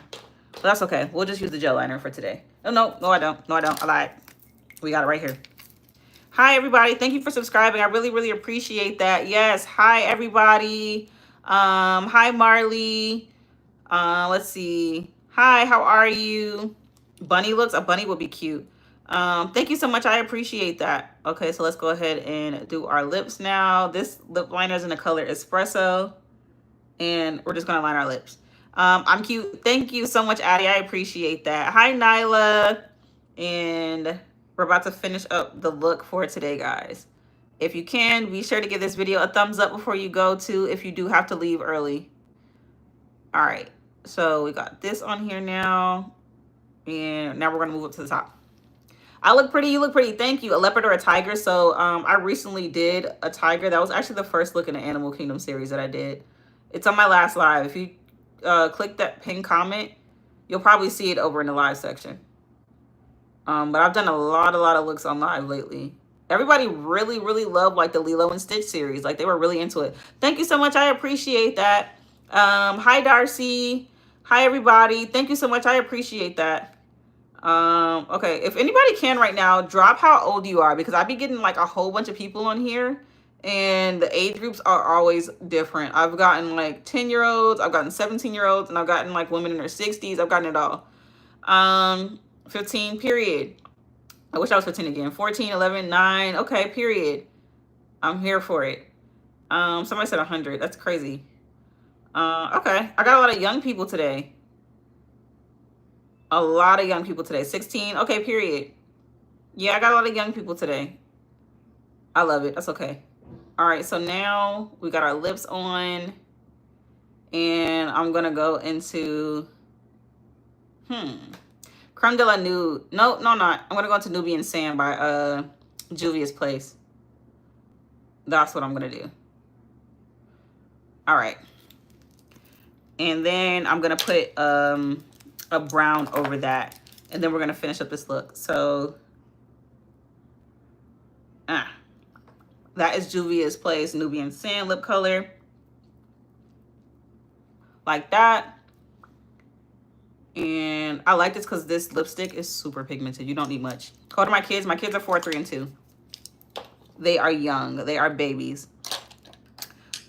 But that's okay. We'll just use the gel liner for today. Oh, no, I don't. No, I don't. I lied. We got it right here. Hi, everybody. Thank you for subscribing. I really, really appreciate that. Yes. Hi, everybody. Hi, Marley. Let's see. Hi, how are you? Bunny looks. A bunny would be cute. Thank you so much. I appreciate that. Okay, so let's go ahead and do our lips now. This lip liner is in the color Espresso, and we're just gonna line our lips. I'm cute. Thank you so much, Addie. I appreciate that. Hi, Nyla. And we're about to finish up the look for today, guys. If you can, be sure to give this video a thumbs up before you go too, if you do have to leave early. All right, so we got this on here now, and now we're gonna move up to the top. I look pretty, you look pretty. Thank you. A leopard or a tiger? So I recently did a tiger. That was actually the first look in the Animal Kingdom series that I did. It's on my last live. If you click that pin comment, you'll probably see it over in the live section. But I've done a lot of looks on live lately. Everybody really loved like the Lilo and Stitch series. Like they were really into it. Thank you so much. I appreciate that. Hi Darcy. Hi everybody. Thank you so much. I appreciate that. Okay, if anybody can right now, drop how old you are, because I be getting like a whole bunch of people on here and the age groups are always different. I've gotten like 10-year-olds, I've gotten 17-year-olds, and I've gotten like women in their 60s. I've gotten it all. 15, period. I wish I was 15 again. 14, 11, 9. Okay, period. I'm here for it. Somebody said 100. That's crazy. Okay. I got a lot of young people today. A lot of young people today. 16. Okay, period. Yeah, I got a lot of young people today. I love it. That's okay. All right, so now we got our lips on. And I'm going to go into... Creme de la Nude. No, not. I'm going to go into Nubian Sand by Juvia's Place. That's what I'm going to do. All right. And then I'm going to put a brown over that. And then we're going to finish up this look. So, that is Juvia's Place Nubian Sand lip color. Like that. And I like this because this lipstick is super pigmented. You don't need much. Go to my kids. My kids are 4, 3, and 2. They are young. They are babies.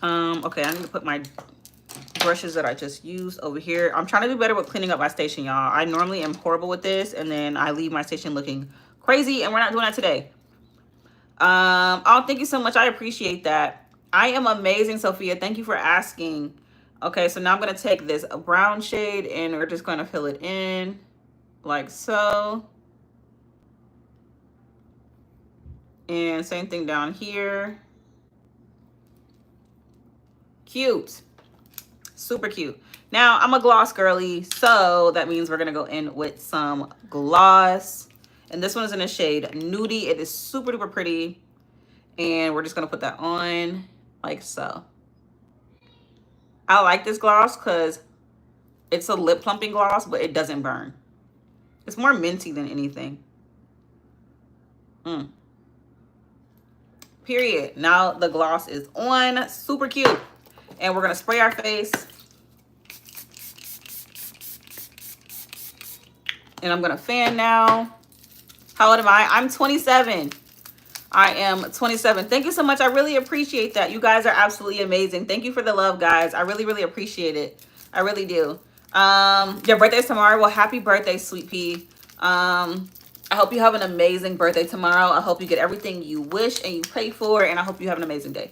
Okay, I need to put my brushes that I just used over here. I'm trying to do better with cleaning up my station, y'all. I normally am horrible with this, and then I leave my station looking crazy, and we're not doing that today. Oh, thank you so much. I appreciate that. I am amazing, Sophia. Thank you for asking. Okay, so now I'm going to take this brown shade and we're just going to fill it in like so. And same thing down here. Cute. Super cute. Now, I'm a gloss girly, so that means we're going to go in with some gloss. And this one is in the shade Nudie. It is super duper pretty. And we're just going to put that on like so. I like this gloss because it's a lip plumping gloss, but it doesn't burn. It's more minty than anything. Period. Now the gloss is on. Super cute. And we're going to spray our face. And I'm going to fan now. How old am I? I'm 27. I am 27. Thank you so much. I really appreciate that. You guys are absolutely amazing. Thank you for the love, guys. I really appreciate it. I really do. Your birthday's tomorrow. Well, happy birthday, Sweet Pea. I hope you have an amazing birthday tomorrow. I hope you get everything you wish and you pray for, and I hope you have an amazing day.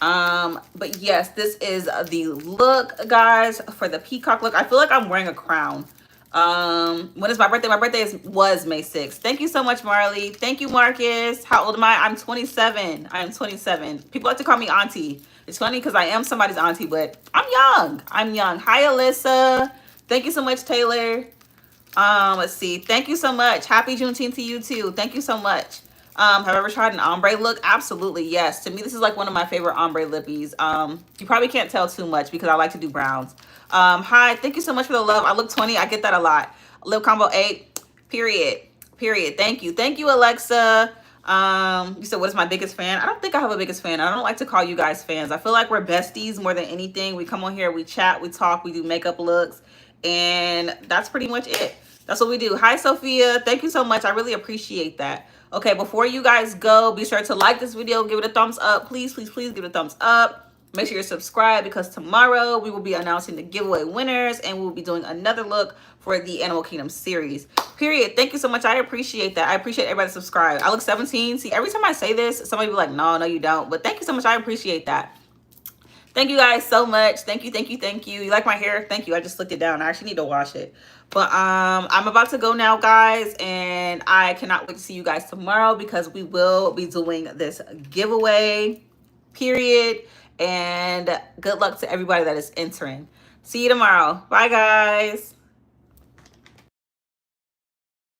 But yes, this is the look, guys, for the peacock look. I feel like I'm wearing a crown. When is my birthday? My birthday was May 6th. Thank you so much, Marley. Thank you, Marcus. How old am I? I'm 27. I am 27. People like to call me auntie. It's funny because I am somebody's auntie, but I'm young. I'm young. Hi, Alyssa. Thank you so much, Taylor. Let's see. Thank you so much. Happy Juneteenth to you too. Thank you so much. Have I ever tried an ombre look? Absolutely, yes. To me, this is like one of my favorite ombre lippies. You probably can't tell too much because I like to do browns. Hi, thank you so much for the love. I look 20. I get that a lot. Lip combo 8. Period. Thank you. Thank you, Alexa. You said, what is my biggest fan? I don't think I have a biggest fan. I don't like to call you guys fans. I feel like we're besties more than anything. We come on here, we chat, we talk, we do makeup looks, and that's pretty much it. That's what we do. Hi, Sophia. Thank you so much. I really appreciate that. Okay, before you guys go, be sure to like this video, give it a thumbs up. Please give it a thumbs up. Make sure you're subscribed because tomorrow we will be announcing the giveaway winners and we'll be doing another look for the Animal Kingdom series. Period. Thank you so much. I appreciate that. I appreciate everybody subscribed. I look 17. See, every time I say this, somebody will be like, no, you don't. But thank you so much. I appreciate that. Thank you guys so much. Thank you. You like my hair? Thank you. I just slicked it down. I actually need to wash it. But I'm about to go now, guys, and I cannot wait to see you guys tomorrow because we will be doing this giveaway. Period. And good luck to everybody that is entering. See you tomorrow. Bye, guys.